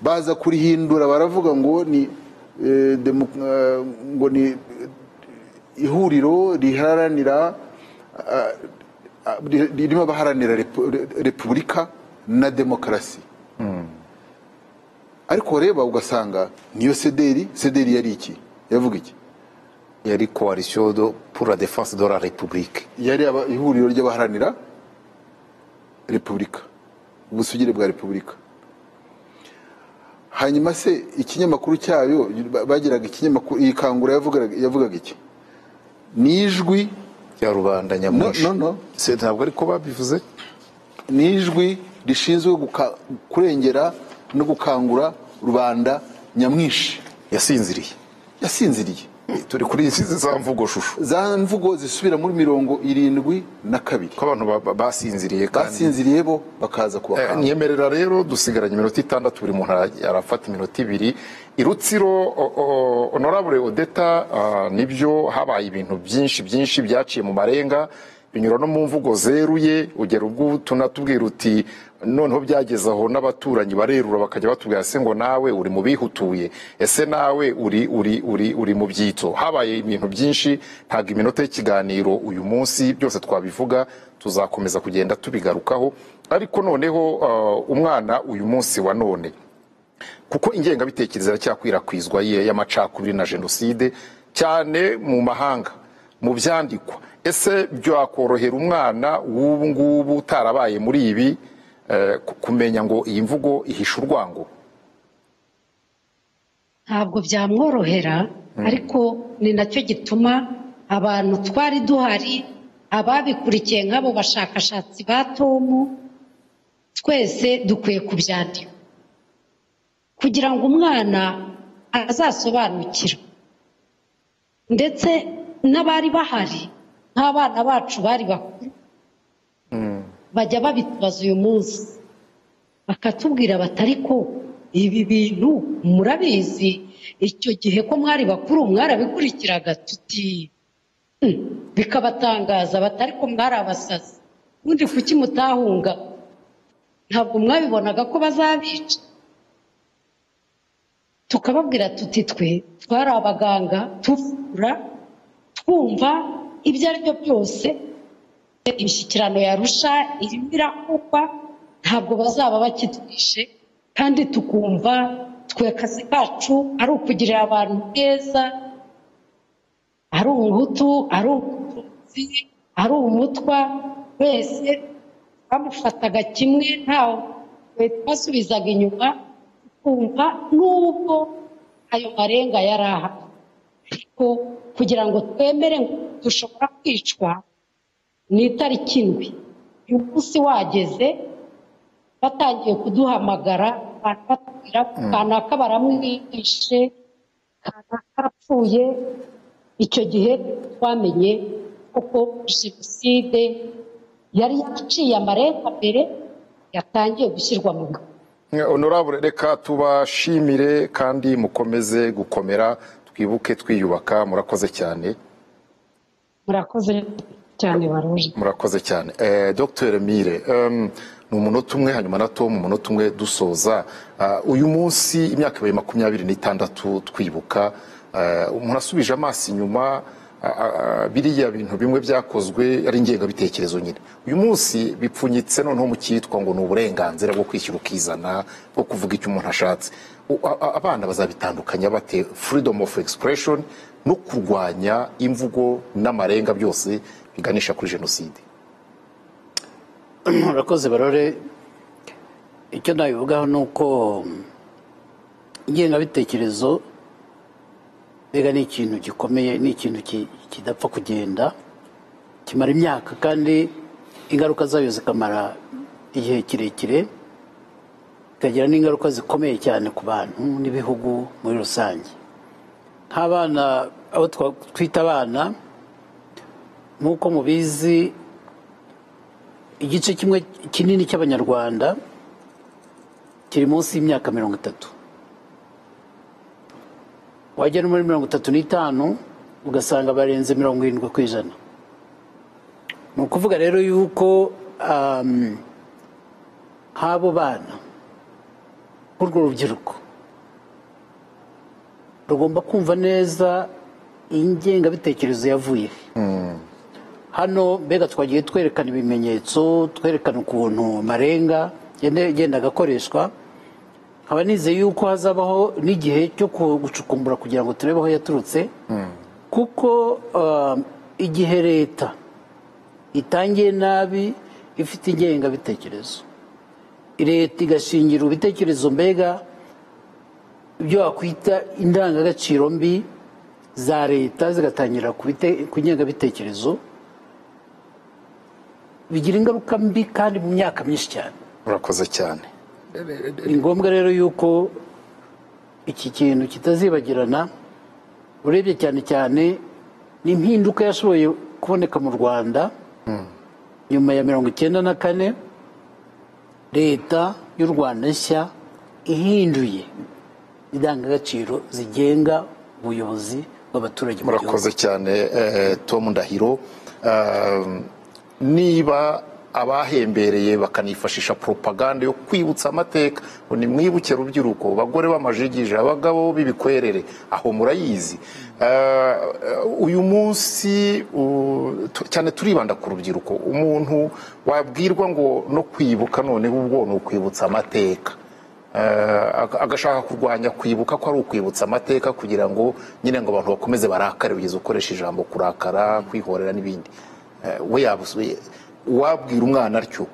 B: Baza kurihindura baravuga ngo ni ihuriro riharanira ririmo abaharanira repubulika na demokarasi. Ariko reba ugasanga niyo sederi yari iki, yavuga iki?
A: Yari coalition pour la défense de la République.
B: Yari ihuriro ry'abaharanira repubulika, ubusugire bwa repubulika. Hanyuma se ikinyamakuru cyayo bagiraga ikinyamakuru, iyi Kangura yavugaga iki? Nijwi
A: rya rubanda nyamwinshi.
B: No.
A: Se ntabwo ariko babivuze.
B: Nijwi rishinzwe kurengera no gukangura rubanda nyamwinshi. Yasinziriye.
A: Turi kuri za mvugo shusho.
B: Za mvugo zisubira muri 72
A: ko abantu basinziriye kandi
B: basinziriye bo bakaza kubakanga.
A: Nyemerera rero dusigaranye iminota 6, buri muntu arafata iminota 2. Irutsiro Honorable Odeta, nibyo habaye ibintu byinshi byaciye mu marenga binyura no mu mvugo zeruye. Ugera ubwo tunatubwira uti noneho byageze aho n'abaturanyi barerura bakajya batubwira se ngo nawe uri mu bihutuye, ese nawe uri mu byitso. Habaye ibintu byinshi, ntago iminota y'ikiganiro uyu munsi byose twabivuga, tuzakomeza kugenda tubigarukaho. Ariko noneho umwana uyu munsi wa none, kuko ingengabitekerezo iracyakwirakwizwa y'amacakubiri na jenoside cyane mu mahanga mu byandikwa, ese byakorohera umwana w'ubu ngubu utarabaye muri ibi kumenya ngo iyi mvugo ihisha urwango?
D: Ntabwo byamworohera, ariko ni nacyo gituma abantu twari duhari, ababikurikiye nk'abo bashakashatsi ba Tomu, twese dukwiye kubyandika kugira ngo umwana azasobanukirwe. ndetse n'abari bahari nk'abana bacu bari bakuru bajya babitubaza uyu munsi bakatubwira batari ko ibi bintu murabizi icyo gihe ko mwari bakuru mwarabikurikiraga tuti bikabatangaza batari ko mwari abasazi ubundi kuki mutahunga ntabwo mwabibonaga ko bazabica tukababwira tuti twe twari abaganga tuvura twumva ibyo ari byo byose imishyikirano yarusha irimo irakorwa ntabwo bazaba bakitwishe kandi tukumva twe akazi kacu ari ukugirira abantu neza ari umuhutu ari umututsi ari umutwa wese bamufataga kimwe ntawe twasubizaga inyuma tukumva n'ubwo ayo marenga yari ahari ariko kugira ngo twemere ngo dushobora kwicwa ni itariki indwi uyu munsi wageze batangiye kuduhamagara abantu batubwira kanaka baramwishe kanaka apfuye icyo gihe twamenye kuko jenoside yari yaciye amarenga mbere yatangiye gushyirwa mu bikorwa.
A: Honorable, reka tubashimire kandi mukomeze gukomera twibuke twiyubaka murakoze cyane.
D: Murakoze cyane baruje.
A: Murakoze cyane. Dr. Mire, ni umunota umwe hanyuma na Tom umunota umwe dusoza. Uyu munsi imyaka 26 twibuka, umuntu asubije amaso inyuma biriya bintu bimwe byakozwe ari ingengabitekerezo nyine. Uyu munsi bipfunyitse noneho mu cyitwa ngo ni uburenganzira bwo kwishyura ukizana bwo kuvuga icyo umuntu ashatse. Abana bazabitandukanya bate freedom of expression no kurwanya imvugo n'amarenga byose biganisha kuri jenoside?
C: Murakoze Barore, icyo nabivugaho ni uko ingengabitekerezo mbega ni ikintu gikomeye, ni ikintu kidapfa kugenda, kimara imyaka kandi ingaruka zayo zikamara igihe kirekire, bikagira n'ingaruka zikomeye cyane ku bantu n'ibihugu muri rusange. Nk'abana, abo twita abana, nk'uko mubizi igice kimwe kinini cy'abanyarwanda kiri munsi y'imyaka 30. Wagera muri 35 ugasanga barenze 70%. Ni ukuvuga rero yuko habo bana urwo rubyiruko rugomba kumva neza ingengabitekerezo yavuye hano. Mbega twagiye twerekana ibimenyetso, twerekana ukuntu marenga genda agakoreshwa. Nkaba nizeye yuko hazabaho n'igihe cyo gucukumbura kugira ngo turebe aho yaturutse, kuko igihe leta itangiye nabi ifite ingengabitekerezo, leta igashingira ibitekerezo mbega ibyo wakwita indangagaciro mbi za leta zigatangira ku ngengabitekerezo, bigira ingaruka mbi kandi mu myaka myinshi cyane.
A: Murakoze cyane.
C: Ni ngombwa rero yuko iki kintu kitazibagirana. Urebye cyane cyane n'impinduka yashoboye kuboneka mu Rwanda nyuma ya 1994, leta y'u Rwanda nshya ihinduye indangagaciro zigenga ubuyobozi bw'abaturage.
A: Murakoze cyane Tom Ndahiro. Niba abahembereye bakanifashisha propaganda yo kwibutsa amateka, ni mwibuke rubyiruko, bagore b'amajigije, abagabo b'ibikwerere, aho murayizi. Uyu munsi cyane turibanda ku rubyiruko. Umuntu wabwirwa ngo no kwibuka noneho ubwo ni ukwibutsa amateka, agashaka kurwanya kwibuka ko ari ukwibutsa amateka kugira ngo nyine ngo abantu bakomeze barakare, ugeze ukoresha ijambo kurakara, kwihorera n'ibindi. We yabusuye wabwira umwana atyo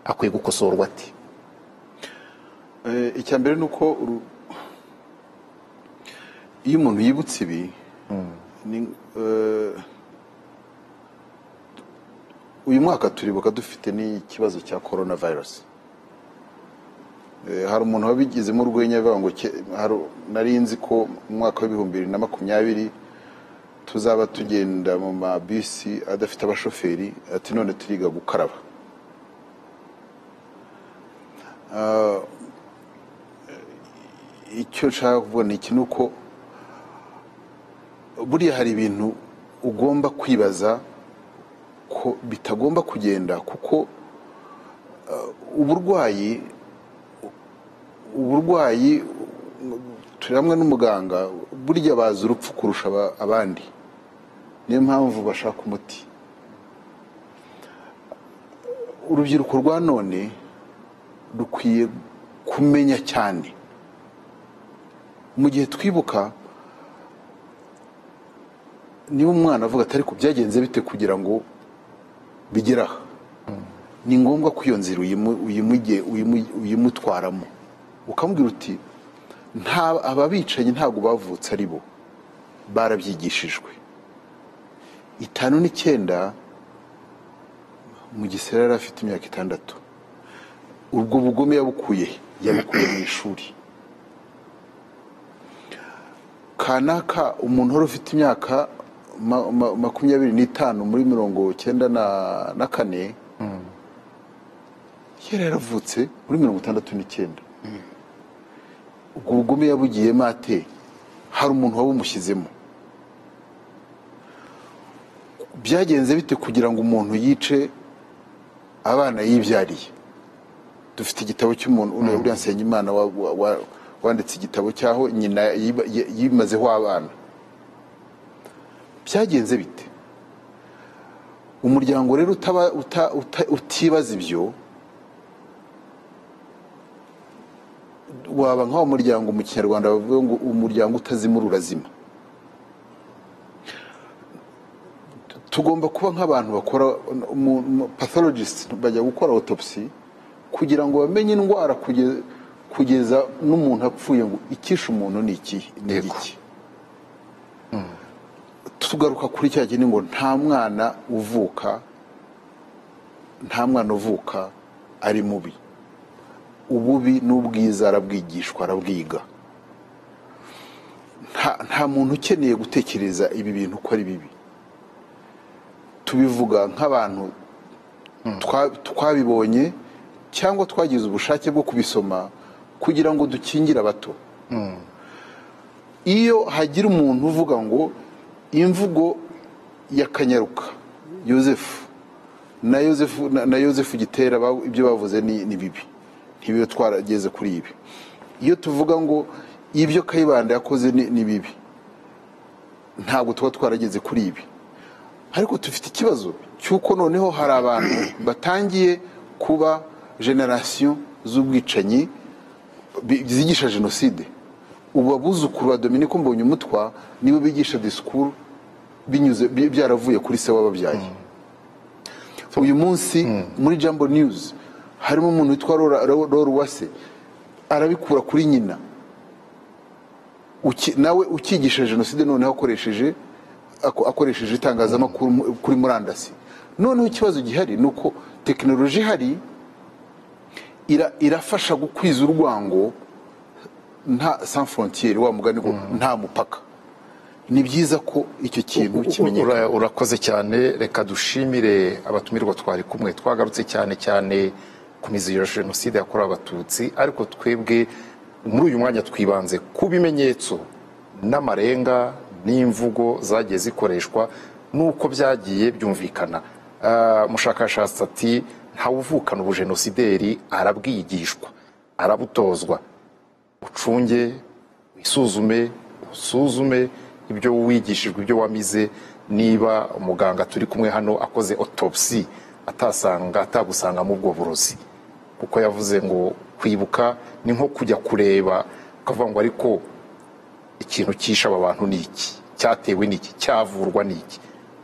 A: akwiye gukosorwa ati?
B: Icya mbere ni uko iyo umuntu yibutse ibi, uyu mwaka turibuka dufite n'ikibazo cya coronavirus. Hari umuntu wabigizemo urwenya avuga ngo nari nzi ko mu mwaka wa 2020 tuzaba tugenda mu mabisi adafite abashoferi ati none turiga gukaraba. Icyo nshaka kuvuga ni iki, ni uko buriya hari ibintu ugomba kwibaza ko bitagomba kugenda, kuko uburwayi turi hamwe n'umuganga, burya bazi urupfu kurusha abandi, niyo mpamvu bashaka umuti. Urubyiruko rwa none rukwiye kumenya cyane, mu gihe twibuka niba umwana avuga ati ariko byagenze bite kugira ngo bigere aha, ni ngombwa ko iyo nzira uyimutwaramo, ukamubwira uti aba bicanyi ntabwo bavutse ari bo, barabyigishijwe. 59 Mugesera yari afite imyaka 6. Ubwo bugome yabukuye mu ishuri. Kanaka umuntu wari ufite imyaka 25 muri 1994 yari yaravutse muri 69. Ubwo bugome yabugiyemo ate? Hari umuntu wabumushyizemo. Byagenze bite kugira ngo umuntu yice abana yibyariye? Dufite igitabo cy'umuntu uriya Nsengimana wanditse igitabo cyaho nyina yimazeho abana. Byagenze bite? Umuryango rero utibaza ibyo, waba nk'aho umuryango mu Kinyarwanda bavuga ngo umuryango utazimura urazima. Tugomba kuba nk'abantu bakora pathologist, bajya gukora autopsy kugira ngo bamenye indwara kugeza n'umuntu apfuye ngo ikisha umuntu ni iki. Tugaruka kuri cya kintu ngo nta mwana uvuka ari mubi. Ububi n'ubwiza arabwigishwa, arabwiga. Nta muntu ukeneye gutekereza ibi bintu ko ari bibi. Tubivuga nk'abantu twabibonye cyangwa twagize ubushake bwo kubisoma kugira ngo dukingire abato. Iyo hagira umuntu uvuga ngo imvugo ya Kanyaruka Yozefu Gitera ibyo bavuze ni bibi, ntibibe twarageze kuri ibi. Iyo tuvuga ngo ibyo Kayibanda yakoze ni bibi, ntabwo tuba twarageze kuri ibi. Ariko tufite ikibazo cy'uko noneho hari abantu batangiye kuba generation z'ubwicanyi zigisha jenoside. Ubu abuzukuru ba Dominique Mbonyumutwa nibo bigisha discours binyuze byaravuye kuri se w'ababyaye. Uyu munsi muri Jambo News harimo umuntu witwa Rora Uwase, arabikura kuri nyina, nawe ukigisha jenoside noneho akoresheje itangazamakuru kuri murandasi. Noneho ikibazo gihari nuko tekinoloji ihari irafasha gukwiza urwango nta sans frontiere, wa mugani ko nta mupaka. Ni byiza ko icyo kintu kimenyekana.
A: Urakoze cyane. Reka dushimire abatumirwa twari kumwe. Twagarutse cyane ku mizi ya jenoside yakorewe Abatutsi, ariko twebwe muri uyu mwanya twibanze ku bimenyetso n'amarenga n'imvugo zagiye zikoreshwa nuko byagiye byumvikana. Mushakashatsi ati ntawuvukana ubujenosideri, arabwigishwa, arabutozwa. Ucunge, usuzume ibyo wigishijwe, ibyo wamize. Niba umuganga turi kumwe hano akoze autopsy atagusangamo ubwo burozi, kuko yavuze ngo kwibuka ni nko kujya kureba ukavuga ngo ariko ikintu cyisha aba bantu ni iki, cyatewe n'iki, cyavurwa n'iki.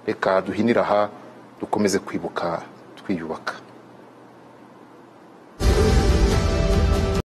A: Reka duhinira aha, dukomeze kwibuka, twiyubaka.